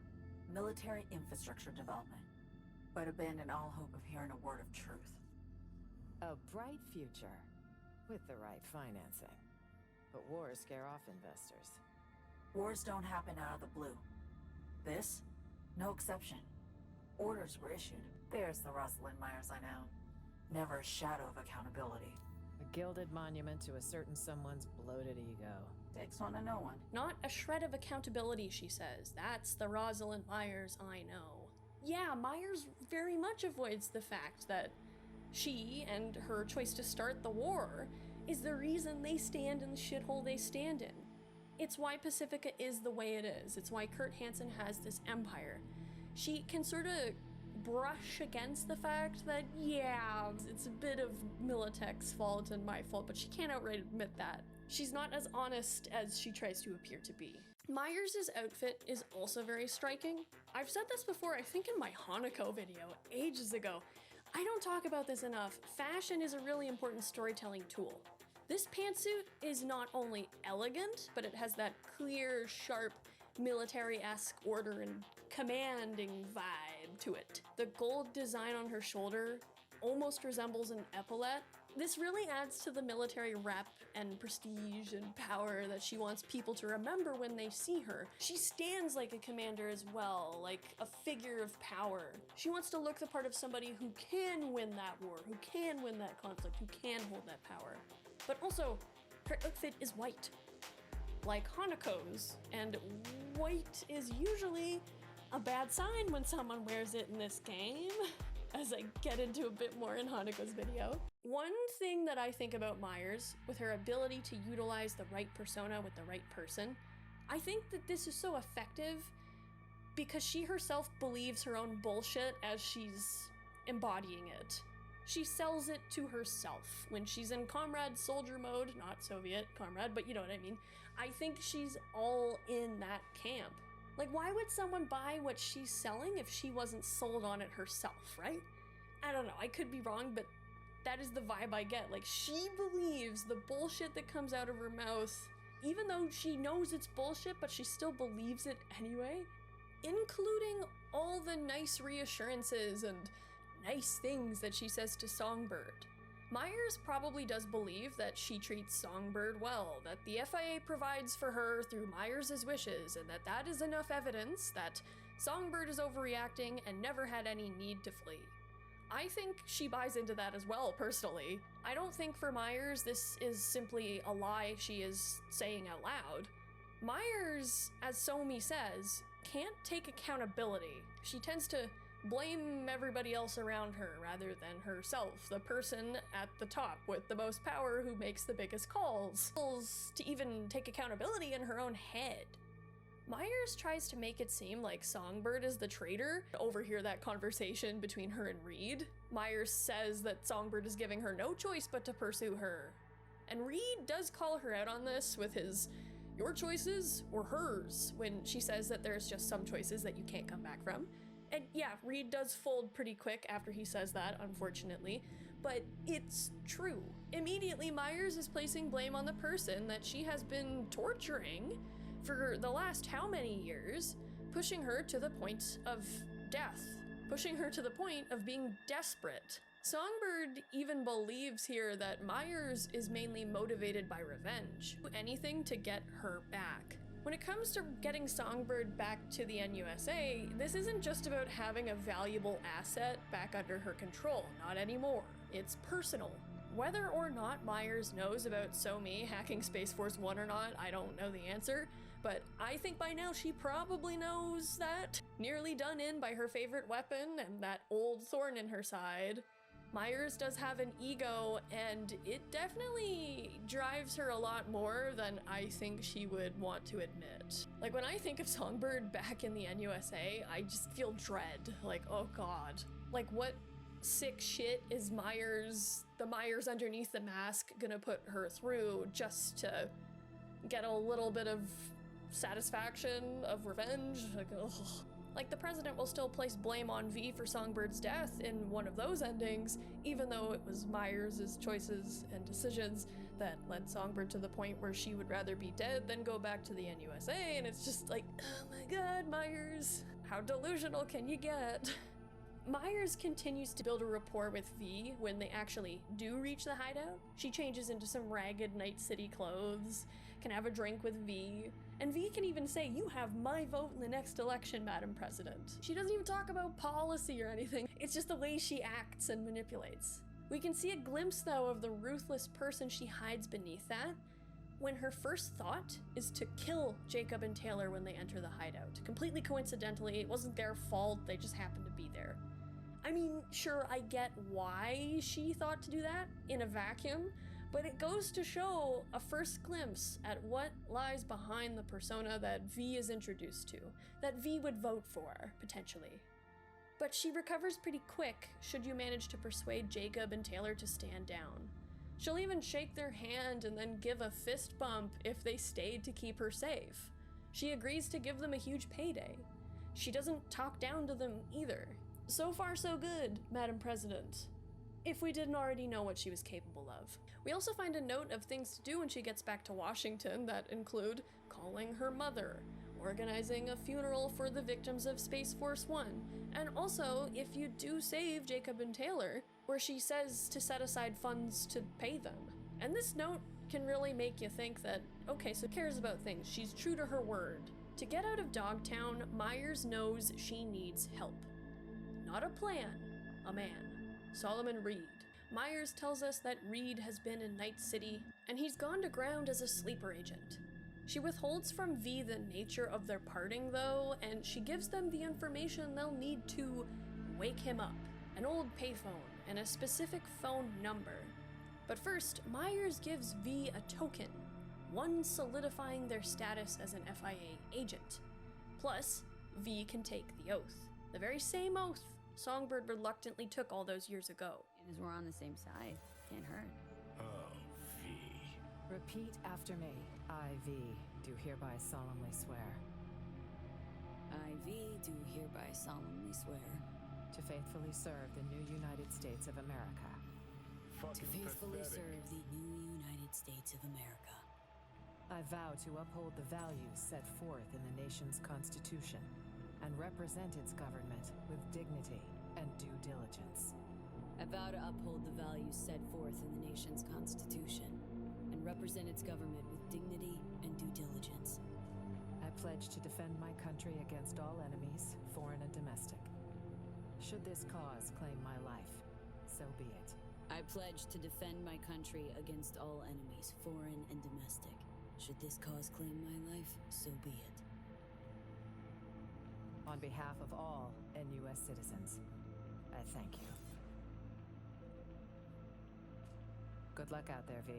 military infrastructure development. But abandon all hope of hearing a word of truth. A bright future, with the right financing. But wars scare off investors. Wars don't happen out of the blue. This? No exception. Orders were issued. There's the Rosalind Meyers I know. Never a shadow of accountability. A gilded monument to a certain someone's bloated ego. Takes one to know one. Not a shred of accountability, she says. That's the Rosalind Meyers I know. Yeah, Myers very much avoids the fact that she and her choice to start the war is the reason they stand in the shithole they stand in. It's why Pacifica is the way it is. It's why Kurt Hansen has this empire. She can sort of brush against the fact that, yeah, it's a bit of Militech's fault and my fault, but she can't outright admit that. She's not as honest as she tries to appear to be. Myers' outfit is also very striking. I've said this before, I think in my Hanako video, ages ago. I don't talk about this enough. Fashion is a really important storytelling tool. This pantsuit is not only elegant, but it has that clear, sharp, military-esque order and commanding vibe to it. The gold design on her shoulder almost resembles an epaulette. This really adds to the military rep and prestige and power that she wants people to remember when they see her. She stands like a commander as well, like a figure of power. She wants to look the part of somebody who can win that war, who can win that conflict, who can hold that power. But also, her outfit is white, like Hanako's, and white is usually a bad sign when someone wears it in this game, as I get into a bit more in Hanako's video. One thing that I think about Myers, with her ability to utilize the right persona with the right person, I think that this is so effective because she herself believes her own bullshit as she's embodying it. She sells it to herself. When she's in comrade soldier mode, not Soviet comrade, but you know what I mean, I think she's all in that camp. Like, why would someone buy what she's selling if she wasn't sold on it herself, right? I don't know, I could be wrong, but that is the vibe I get. Like, she believes the bullshit that comes out of her mouth, even though she knows it's bullshit, but she still believes it anyway, including all the nice reassurances and nice things that she says to Songbird. Myers probably does believe that she treats Songbird well, that the FIA provides for her through Myers' wishes, and that is enough evidence that Songbird is overreacting and never had any need to flee. I think she buys into that as well, personally. I don't think for Myers this is simply a lie she is saying out loud. Myers, as Somi says, can't take accountability. She tends to blame everybody else around her rather than herself, the person at the top with the most power who makes the biggest calls. To even take accountability in her own head. Myers tries to make it seem like Songbird is the traitor. Overhear that conversation between her and Reed. Myers says that Songbird is giving her no choice but to pursue her. And Reed does call her out on this with his "your choices or hers" when she says that there's just some choices that you can't come back from. And yeah, Reed does fold pretty quick after he says that, unfortunately, but it's true. Immediately, Myers is placing blame on the person that she has been torturing for the last how many years, pushing her to the point of death, pushing her to the point of being desperate. Songbird even believes here that Myers is mainly motivated by revenge, anything to get her back. When it comes to getting Songbird back to the NUSA, this isn't just about having a valuable asset back under her control, not anymore. It's personal. Whether or not Myers knows about Somi hacking Space Force 1 or not, I don't know the answer, but I think by now she probably knows that. Nearly done in by her favorite weapon and that old thorn in her side. Myers does have an ego, and it definitely drives her a lot more than I think she would want to admit. Like, when I think of Songbird back in the NUSA, I just feel dread. Like, oh god. Like, what sick shit is the Myers underneath the mask gonna put her through just to get a little bit of satisfaction, of revenge? Like, ugh. Like, the president will still place blame on V for Songbird's death in one of those endings, even though it was Myers' choices and decisions that led Songbird to the point where she would rather be dead than go back to the NUSA, and it's just like, oh my god, Myers, how delusional can you get? Myers continues to build a rapport with V when they actually do reach the hideout. She changes into some ragged Night City clothes, can have a drink with V, and V can even say, "You have my vote in the next election, Madam President." She doesn't even talk about policy or anything. It's just the way she acts and manipulates. We can see a glimpse, though, of the ruthless person she hides beneath that, when her first thought is to kill Jacob and Taylor when they enter the hideout. Completely coincidentally, it wasn't their fault, they just happened to be there. I mean, sure, I get why she thought to do that in a vacuum, but it goes to show a first glimpse at what lies behind the persona that V is introduced to, that V would vote for, potentially. But she recovers pretty quick should you manage to persuade Jacob and Taylor to stand down. She'll even shake their hand and then give a fist bump if they stayed to keep her safe. She agrees to give them a huge payday. She doesn't talk down to them either. So far so good, Madam President. If we didn't already know what she was capable of. We also find a note of things to do when she gets back to Washington that include calling her mother, organizing a funeral for the victims of Space Force 1, and also, if you do save Jacob and Taylor, where she says to set aside funds to pay them. And this note can really make you think that, okay, so cares about things, she's true to her word. To get out of Dogtown, Myers knows she needs help. Not a plan, a man. Solomon Reed. Myers tells us that Reed has been in Night City, and he's gone to ground as a sleeper agent. She withholds from V the nature of their parting though, and she gives them the information they'll need to wake him up. An old payphone and a specific phone number. But first, Myers gives V a token, one solidifying their status as an FIA agent. Plus, V can take the oath. The very same oath Songbird reluctantly took all those years ago. And as we're on the same side, can't hurt. Oh, V. Repeat after me. I, V, do hereby solemnly swear I, V, do hereby solemnly swear to faithfully serve the new United States of America. to Fucking faithfully pathetic. serve the new United States of America. I vow to uphold the values set forth in the nation's Constitution and represent its government with dignity and due diligence. I vow to uphold the values set forth in the nation's Constitution and represent its government with dignity and due diligence. I pledge to defend my country against all enemies, foreign and domestic. Should this cause claim my life, so be it. I pledge to defend my country against all enemies, foreign and domestic. Should this cause claim my life, so be it. On behalf of all NUS citizens, I thank you. Good luck out there, V.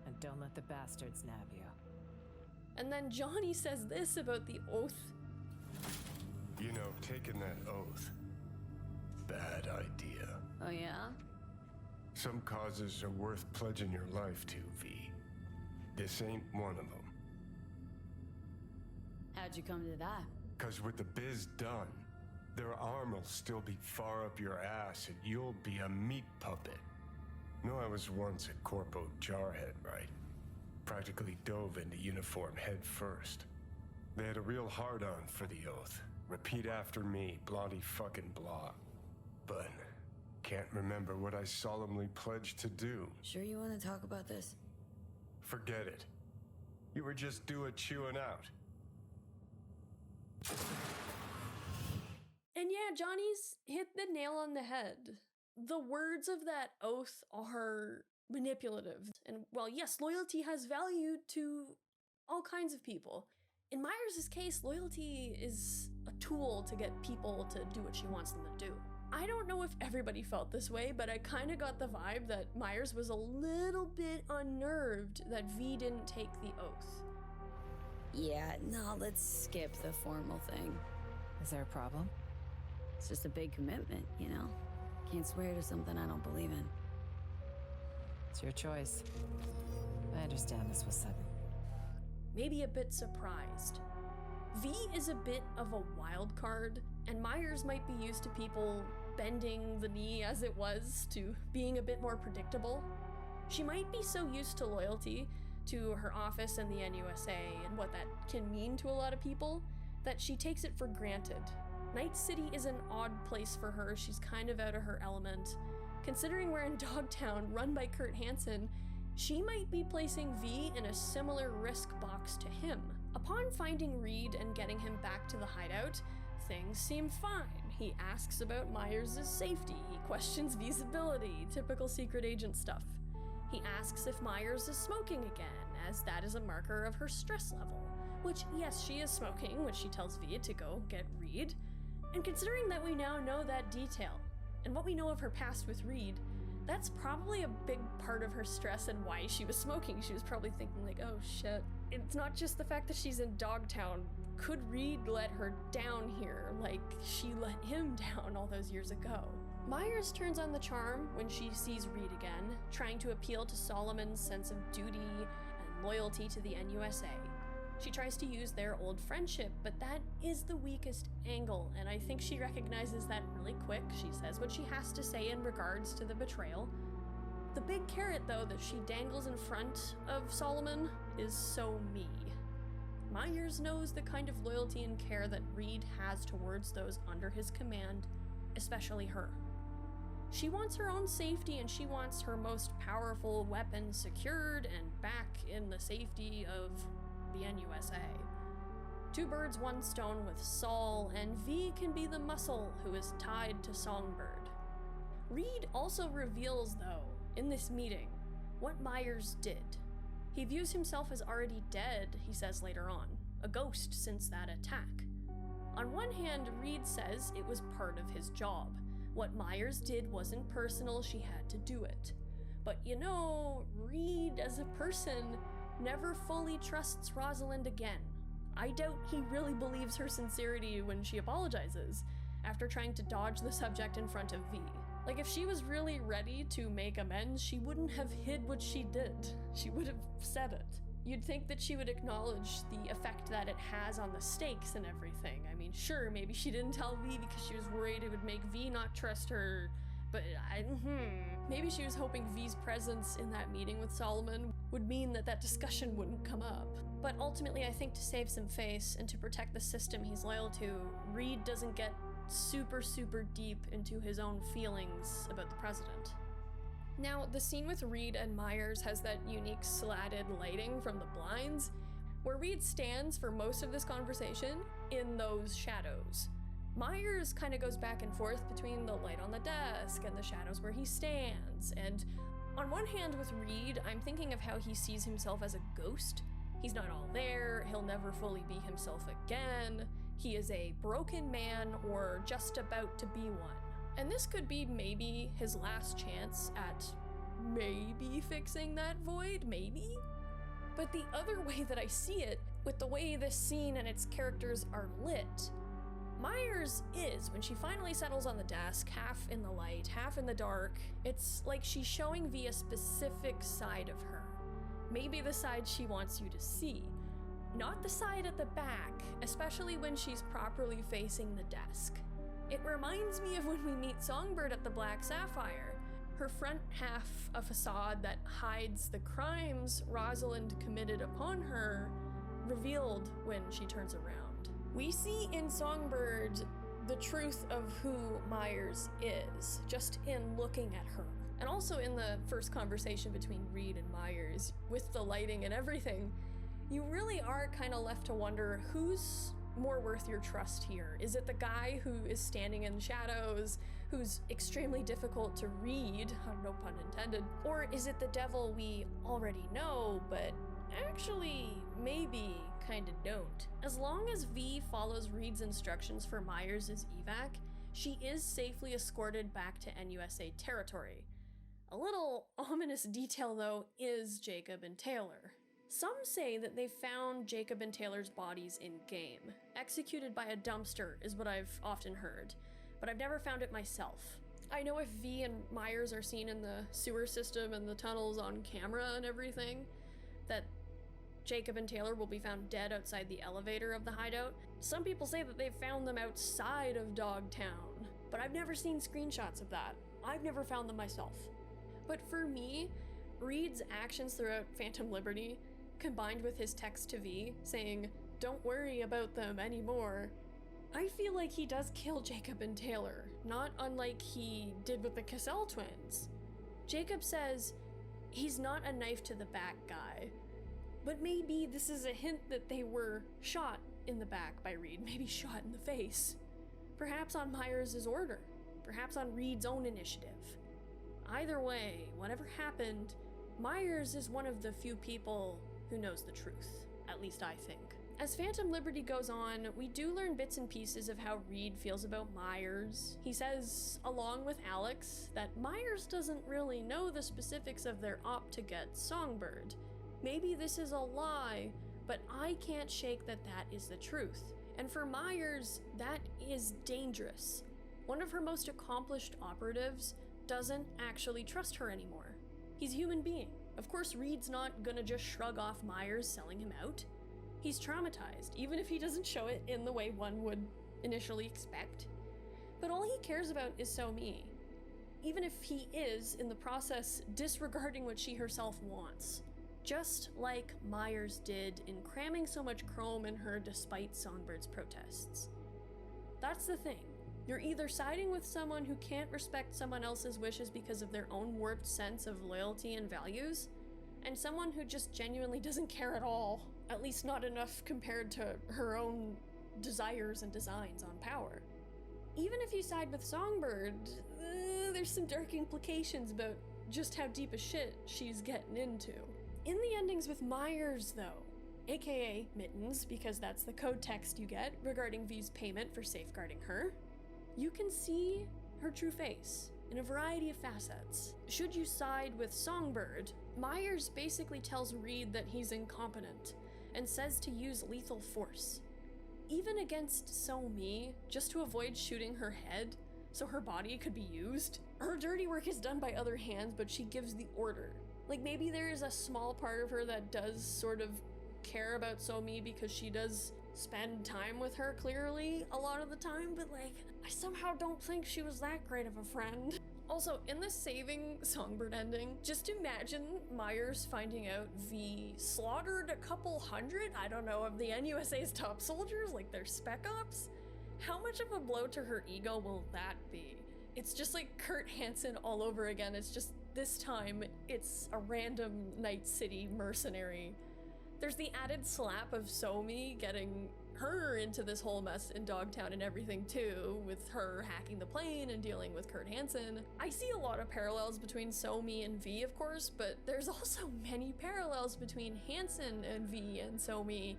And don't let the bastards nab you. And then Johnny says this about the oath. You know, taking that oath, bad idea. Oh yeah? Some causes are worth pledging your life to, V. This ain't one of them. How'd you come to that? 'Cause with the biz done, their arm will still be far up your ass and you'll be a meat puppet. No, I was once a corpo jarhead, right? Practically dove into uniform head first. They had a real hard-on for the oath. Repeat after me, blondie fucking blah. But can't remember what I solemnly pledged to do. Sure you want to talk about this? Forget it. You were just due a chewing out. And yeah, Johnny's hit the nail on the head. The words of that oath are manipulative. And while yes, loyalty has value to all kinds of people, in Myers' case, loyalty is a tool to get people to do what she wants them to do. I don't know if everybody felt this way, but I kind of got the vibe that Myers was a little bit unnerved that V didn't take the oath. Yeah, no, let's skip the formal thing. Is there a problem? It's just a big commitment, you know? Can't swear to something I don't believe in. It's your choice. I understand this was sudden. Maybe a bit surprised. V is a bit of a wild card, and Myers might be used to people bending the knee as it was to being a bit more predictable. She might be so used to loyalty, to her office and the NUSA and what that can mean to a lot of people, that she takes it for granted. Night City is an odd place for her, she's kind of out of her element. Considering we're in Dogtown, run by Kurt Hansen, she might be placing V in a similar risk box to him. Upon finding Reed and getting him back to the hideout, things seem fine. He asks about Myers' safety, he questions V's ability, typical secret agent stuff. He asks if Myers is smoking again, as that is a marker of her stress level. Which, yes, she is smoking, which she tells V to go get Reed. And considering that we now know that detail, and what we know of her past with Reed, that's probably a big part of her stress and why she was smoking. She was probably thinking like, oh shit. It's not just the fact that she's in Dogtown. Could Reed let her down here like she let him down all those years ago? Myers turns on the charm when she sees Reed again, trying to appeal to Solomon's sense of duty and loyalty to the NUSA. She tries to use their old friendship, but that is the weakest angle, and I think she recognizes that really quick. She says what she has to say in regards to the betrayal. The big carrot, though, that she dangles in front of Solomon is so me. Myers knows the kind of loyalty and care that Reed has towards those under his command, especially her. She wants her own safety, and she wants her most powerful weapon secured and back in the safety of the NUSA. Two birds, one stone with Saul, and V can be the muscle who is tied to Songbird. Reed also reveals, though, in this meeting, what Myers did. He views himself as already dead, he says later on, a ghost since that attack. On one hand, Reed says it was part of his job. What Myers did wasn't personal, she had to do it. But you know, Reed as a person never fully trusts Rosalind again. I doubt he really believes her sincerity when she apologizes, after trying to dodge the subject in front of V. Like, if she was really ready to make amends, she wouldn't have hid what she did. She would have said it. You'd think that she would acknowledge the effect that it has on the stakes and everything. I mean, sure, maybe she didn't tell V because she was worried it would make V not trust her, but maybe she was hoping V's presence in that meeting with Solomon would mean that that discussion wouldn't come up. But ultimately, I think to save some face and to protect the system he's loyal to, Reed doesn't get super deep into his own feelings about the president. Now, the scene with Reed and Myers has that unique slatted lighting from the blinds, where Reed stands for most of this conversation in those shadows. Myers kind of goes back and forth between the light on the desk and the shadows where he stands, and on one hand with Reed, I'm thinking of how he sees himself as a ghost. He's not all there, he'll never fully be himself again, he is a broken man or just about to be one. And this could be maybe his last chance at maybe fixing that void, maybe? But the other way that I see it, with the way this scene and its characters are lit, Myers is, when she finally settles on the desk, half in the light, half in the dark, it's like she's showing V a specific side of her. Maybe the side she wants you to see. Not the side at the back, especially when she's properly facing the desk. It reminds me of when we meet Songbird at the Black Sapphire. Her front half, a facade that hides the crimes Rosalind committed upon her, revealed when she turns around. We see in Songbird the truth of who Myers is, just in looking at her. And also in the first conversation between Reed and Myers, with the lighting and everything, you really are kind of left to wonder who's more worth your trust here. Is it the guy who is standing in shadows, who's extremely difficult to read, no pun intended, or is it the devil we already know, but actually maybe kinda don't? As long as V follows Reed's instructions for Myers' evac, she is safely escorted back to NUSA territory. A little ominous detail though is Jacob and Taylor. Some say that they found Jacob and Taylor's bodies in-game. Executed by a dumpster is what I've often heard, but I've never found it myself. I know if V and Myers are seen in the sewer system and the tunnels on camera and everything, that Jacob and Taylor will be found dead outside the elevator of the hideout. Some people say that they've found them outside of Dogtown, but I've never seen screenshots of that. I've never found them myself. But for me, Reed's actions throughout Phantom Liberty, combined with his text to V saying, "Don't worry about them anymore," I feel like he does kill Jacob and Taylor, not unlike he did with the Cassell twins. Jacob says he's not a knife to the back guy, but maybe this is a hint that they were shot in the back by Reed, maybe shot in the face. Perhaps on Myers' order, perhaps on Reed's own initiative. Either way, whatever happened, Myers is one of the few people who knows the truth. At least I think. As Phantom Liberty goes on, we do learn bits and pieces of how Reed feels about Myers. He says, along with Alex, that Myers doesn't really know the specifics of their op to get Songbird. Maybe this is a lie, but I can't shake that that is the truth. And for Myers, that is dangerous. One of her most accomplished operatives doesn't actually trust her anymore. He's a human being. Of course, Reed's not gonna just shrug off Myers selling him out. He's traumatized, even if he doesn't show it in the way one would initially expect. But all he cares about is So-Mi, even if he is, in the process, disregarding what she herself wants. Just like Myers did in cramming so much chrome in her despite Songbird's protests. That's the thing. You're either siding with someone who can't respect someone else's wishes because of their own warped sense of loyalty and values, and someone who just genuinely doesn't care at all, at least not enough compared to her own desires and designs on power. Even if you side with Songbird, there's some dark implications about just how deep a shit she's getting into. In the endings with Myers, though, aka Mittens, because that's the code text you get regarding V's payment for safeguarding her, you can see her true face in a variety of facets. Should you side with Songbird, Myers basically tells Reed that he's incompetent and says to use lethal force. Even against So-Mi, just to avoid shooting her head so her body could be used. Her dirty work is done by other hands, but she gives the order. Like, maybe there is a small part of her that does sort of care about So-Mi because she does spend time with her, clearly, a lot of the time, but like, I somehow don't think she was that great of a friend. Also, in the saving Songbird ending, just imagine Myers finding out V slaughtered a couple hundred, I don't know, of the NUSA's top soldiers, like their spec ops. How much of a blow to her ego will that be? It's just like Kurt Hansen all over again. It's just, this time, it's a random Night City mercenary. There's the added slap of So-Mi getting her into this whole mess in Dogtown and everything too, with her hacking the plane and dealing with Kurt Hansen. I see a lot of parallels between So-Mi and V, of course, but there's also many parallels between Hansen and V and So-Mi.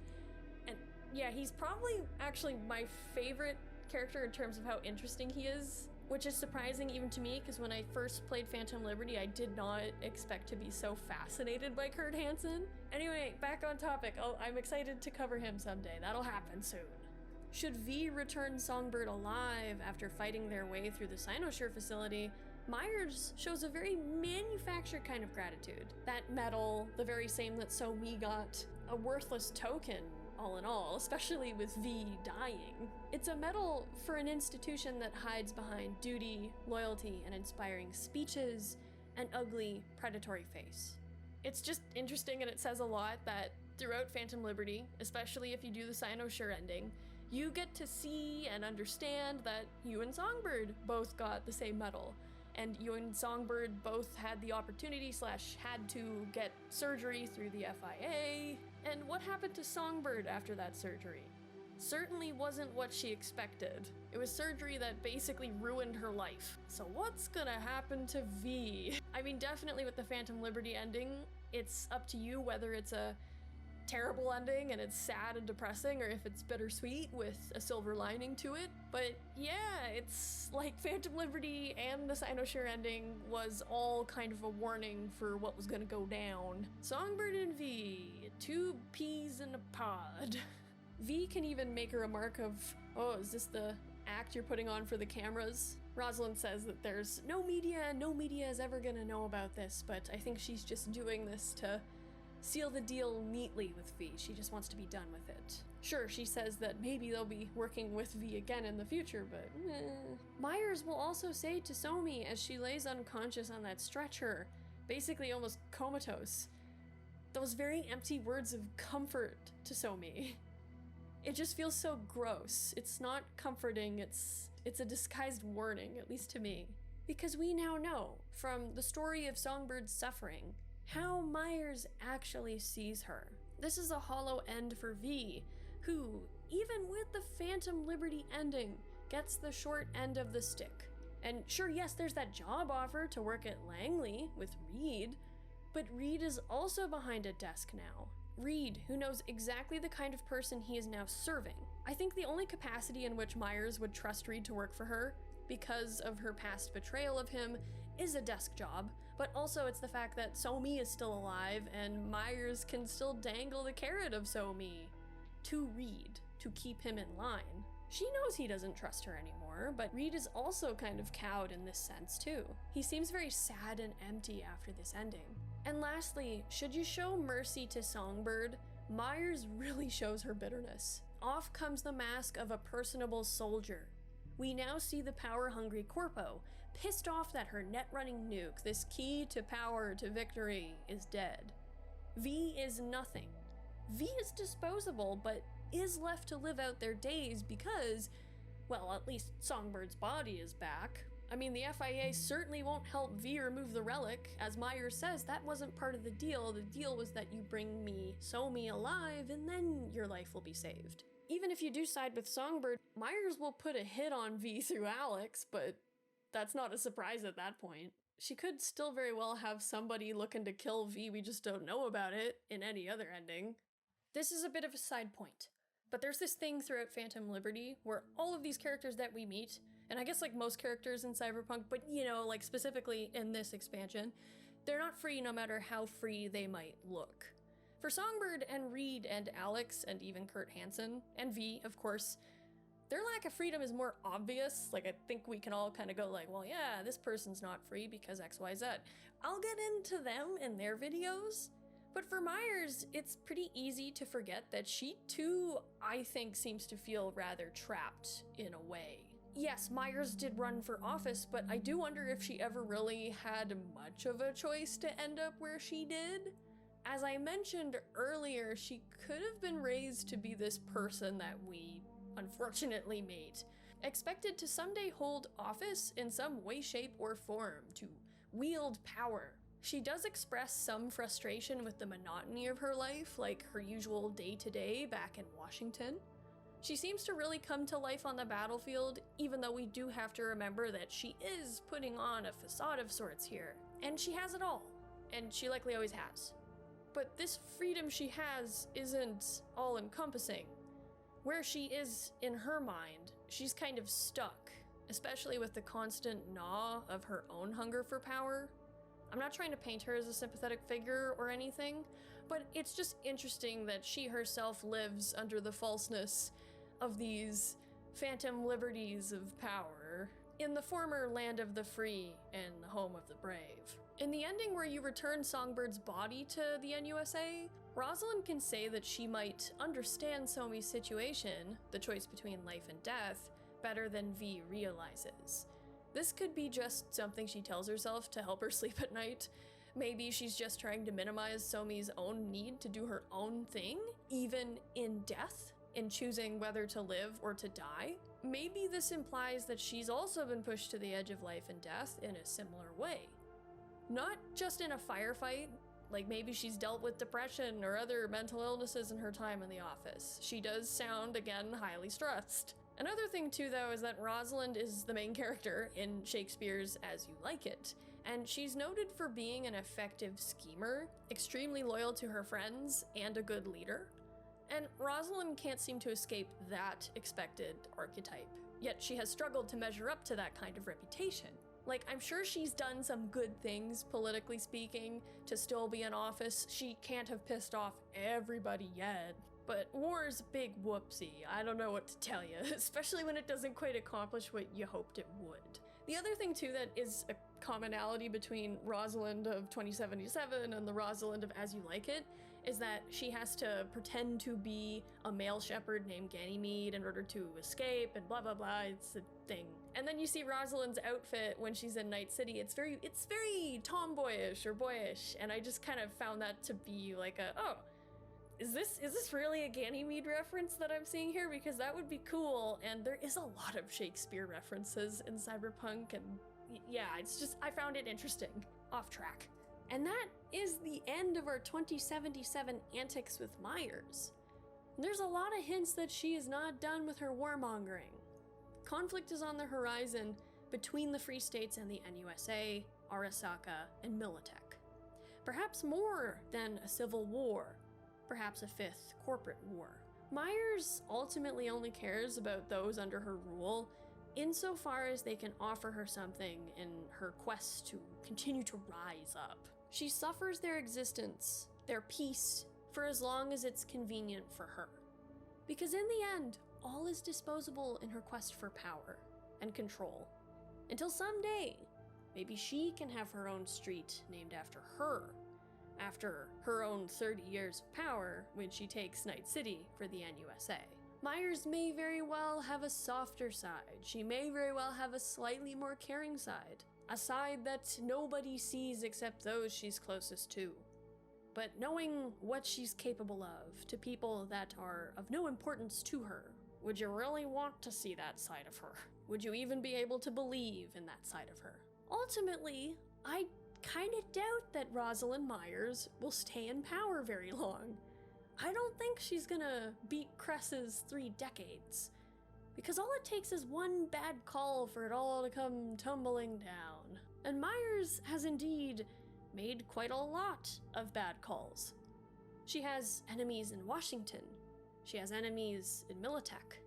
And yeah, he's probably actually my favorite character in terms of how interesting he is, which is surprising even to me, because when I first played Phantom Liberty, I did not expect to be so fascinated by Kurt Hansen. Anyway, back on topic. I'm excited to cover him someday. That'll happen soon. Should V return Songbird alive after fighting their way through the Cynosure facility, Myers shows a very manufactured kind of gratitude. That medal, the very same that So-Mi got, a worthless token, all in all, especially with V dying. It's a medal for an institution that hides behind duty, loyalty, and inspiring speeches, an ugly, predatory face. It's just interesting, and it says a lot that throughout Phantom Liberty, especially if you do the Cynosure ending, you get to see and understand that you and Songbird both got the same medal. And you and Songbird both had the opportunity / had to get surgery through the FIA. And what happened to Songbird after that surgery? Certainly wasn't what she expected. It was surgery that basically ruined her life. So what's gonna happen to V? I mean, definitely with the Phantom Liberty ending, it's up to you whether it's a terrible ending and it's sad and depressing, or if it's bittersweet with a silver lining to it. But yeah, it's like Phantom Liberty and the Cynosure ending was all kind of a warning for what was gonna go down. Songbird and V, 2 peas in a pod. V can even make a remark of, oh, is this the act you're putting on for the cameras? Rosalind says that there's no media is ever gonna know about this, but I think she's just doing this to seal the deal neatly with V. She just wants to be done with it. Sure, she says that maybe they'll be working with V again in the future, but Myers will also say to So-Mi as she lays unconscious on that stretcher, basically almost comatose, those very empty words of comfort to So-Mi. It just feels so gross. It's not comforting, it's a disguised warning, at least to me. Because we now know, from the story of Songbird's suffering, how Myers actually sees her. This is a hollow end for V, who, even with the Phantom Liberty ending, gets the short end of the stick. And sure, yes, there's that job offer to work at Langley with Reed, but Reed is also behind a desk now. Reed, who knows exactly the kind of person he is now serving. I think the only capacity in which Myers would trust Reed to work for her, because of her past betrayal of him, is a desk job, but also it's the fact that So-mi is still alive and Myers can still dangle the carrot of So-mi to Reed to keep him in line. She knows he doesn't trust her anymore, but Reed is also kind of cowed in this sense too. He seems very sad and empty after this ending. And lastly, should you show mercy to Songbird, Myers really shows her bitterness. Off comes the mask of a personable soldier. We now see the power-hungry Corpo, pissed off that her net-running nuke, this key to power to victory, is dead. V is nothing. V is disposable, but is left to live out their days because, well, at least Songbird's body is back. I mean, the FIA certainly won't help V remove the relic. As Myers says, that wasn't part of the deal. The deal was that you bring me So-mi alive and then your life will be saved. Even if you do side with Songbird, Myers will put a hit on V through Alex, but that's not a surprise at that point. She could still very well have somebody looking to kill V, we just don't know about it, in any other ending. This is a bit of a side point, but there's this thing throughout Phantom Liberty where all of these characters that we meet, and I guess like most characters in Cyberpunk, but you know, like specifically in this expansion, they're not free no matter how free they might look. For Songbird and Reed and Alex and even Kurt Hansen, and V, of course, their lack of freedom is more obvious. Like, I think we can all kind of go like, well, yeah, this person's not free because XYZ. I'll get into them in their videos. But for Myers, it's pretty easy to forget that she too, I think, seems to feel rather trapped in a way. Yes, Myers did run for office, but I do wonder if she ever really had much of a choice to end up where she did. As I mentioned earlier, she could have been raised to be this person that we unfortunately meet, expected to someday hold office in some way, shape, or form, to wield power. She does express some frustration with the monotony of her life, like her usual day-to-day back in Washington. She seems to really come to life on the battlefield, even though we do have to remember that she is putting on a facade of sorts here. And she has it all, and she likely always has. But this freedom she has isn't all-encompassing. Where she is in her mind, she's kind of stuck, especially with the constant gnaw of her own hunger for power. I'm not trying to paint her as a sympathetic figure or anything, but it's just interesting that she herself lives under the falseness of these phantom liberties of power in the former land of the free and the home of the brave. In the ending where you return Songbird's body to the NUSA, Rosalind can say that she might understand So-mi's situation, the choice between life and death, better than V realizes. This could be just something she tells herself to help her sleep at night. Maybe she's just trying to minimize So-mi's own need to do her own thing, even in death, in choosing whether to live or to die. Maybe this implies that she's also been pushed to the edge of life and death in a similar way. Not just in a firefight, like maybe she's dealt with depression or other mental illnesses in her time in the office. She does sound, again, highly stressed. Another thing too though is that Rosalind is the main character in Shakespeare's As You Like It, and she's noted for being an effective schemer, extremely loyal to her friends, and a good leader. And Rosalind can't seem to escape that expected archetype, yet she has struggled to measure up to that kind of reputation. Like, I'm sure she's done some good things, politically speaking, to still be in office. She can't have pissed off everybody yet. But war's a big whoopsie. I don't know what to tell you, especially when it doesn't quite accomplish what you hoped it would. The other thing too that is a commonality between Rosalind of 2077 and the Rosalind of As You Like It is that she has to pretend to be a male shepherd named Ganymede in order to escape and blah blah blah, it's a thing. And then you see Rosalind's outfit when she's in Night City, it's very tomboyish or boyish, and I just kind of found that to be like a, oh, is this really a Ganymede reference that I'm seeing here? Because that would be cool, and there is a lot of Shakespeare references in Cyberpunk, and yeah, it's just, I found it interesting. Off track. And that is the end of our 2077 antics with Myers. There's a lot of hints that she is not done with her warmongering. Conflict is on the horizon between the Free States and the NUSA, Arasaka, and Militech. Perhaps more than a civil war. perhaps a fifth corporate war. Myers ultimately only cares about those under her rule insofar as they can offer her something in her quest to continue to rise up. She suffers their existence, their peace, for as long as it's convenient for her. Because in the end, all is disposable in her quest for power and control. Until someday, maybe she can have her own street named after her own 30 years of power when she takes Night City for the NUSA. Myers may very well have a softer side. She may very well have a slightly more caring side. A side that nobody sees except those she's closest to. But knowing what she's capable of to people that are of no importance to her, would you really want to see that side of her? Would you even be able to believe in that side of her? Ultimately, I kinda doubt that Rosalind Meyers will stay in power very long. I don't think she's gonna beat Crest's 3 decades. Because all it takes is one bad call for it all to come tumbling down. And Myers has indeed made quite a lot of bad calls. She has enemies in Washington. She has enemies in Militech.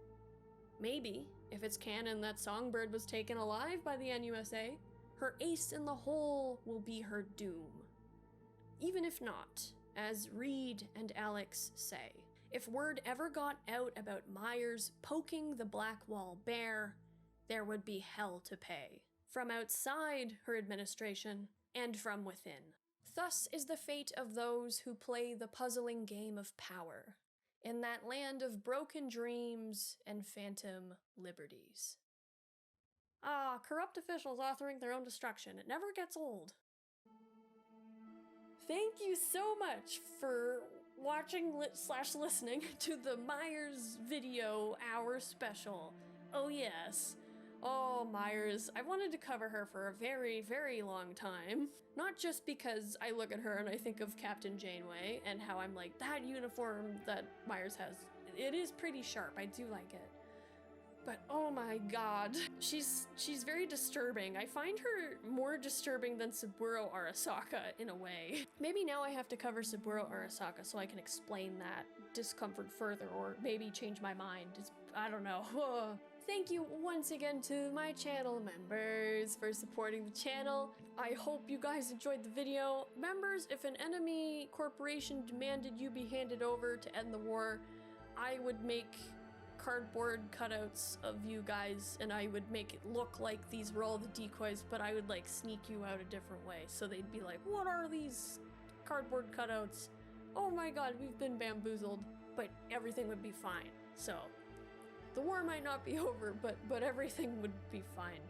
Maybe, if it's canon that Songbird was taken alive by the NUSA, her ace in the hole will be her doom. Even if not, as Reed and Alex say, if word ever got out about Myers poking the Black Wall bare, there would be hell to pay, from outside her administration and from within. Thus is the fate of those who play the puzzling game of power, in that land of broken dreams and phantom liberties. Ah, corrupt officials authoring their own destruction. It never gets old. Thank you so much for watching / listening to the Myers video hour special. Oh yes. Oh, Myers. I wanted to cover her for a very, very long time. Not just because I look at her and I think of Captain Janeway and how I'm like, that uniform that Myers has, it is pretty sharp. I do like it. But oh my god, she's very disturbing. I find her more disturbing than Saburo Arasaka in a way. Maybe now I have to cover Saburo Arasaka so I can explain that discomfort further, or maybe change my mind. I don't know. Thank you once again to my channel members for supporting the channel. I hope you guys enjoyed the video. Members, if an enemy corporation demanded you be handed over to end the war, I would make cardboard cutouts of you guys, and I would make it look like these were all the decoys, but I would like sneak you out a different way, so they'd be like, what are these cardboard cutouts? Oh my god, we've been bamboozled. But everything would be fine. So the war might not be over, but everything would be fine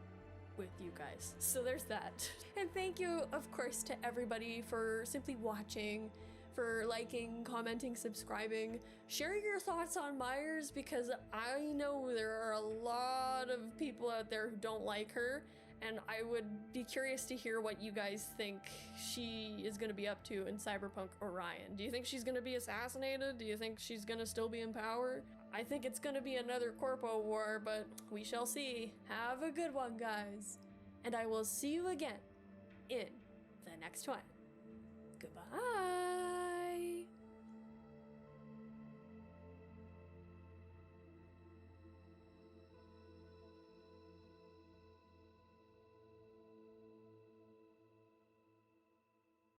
with you guys. So there's that. And thank you, of course, to everybody for simply watching, for liking, commenting, subscribing. Share your thoughts on Myers, because I know there are a lot of people out there who don't like her, and I would be curious to hear what you guys think she is going to be up to in Cyberpunk Orion. Do you think she's going to be assassinated? Do you think she's going to still be in power? I think it's going to be another corpo war, but we shall see. Have a good one, guys. And I will see you again in the next one. Goodbye.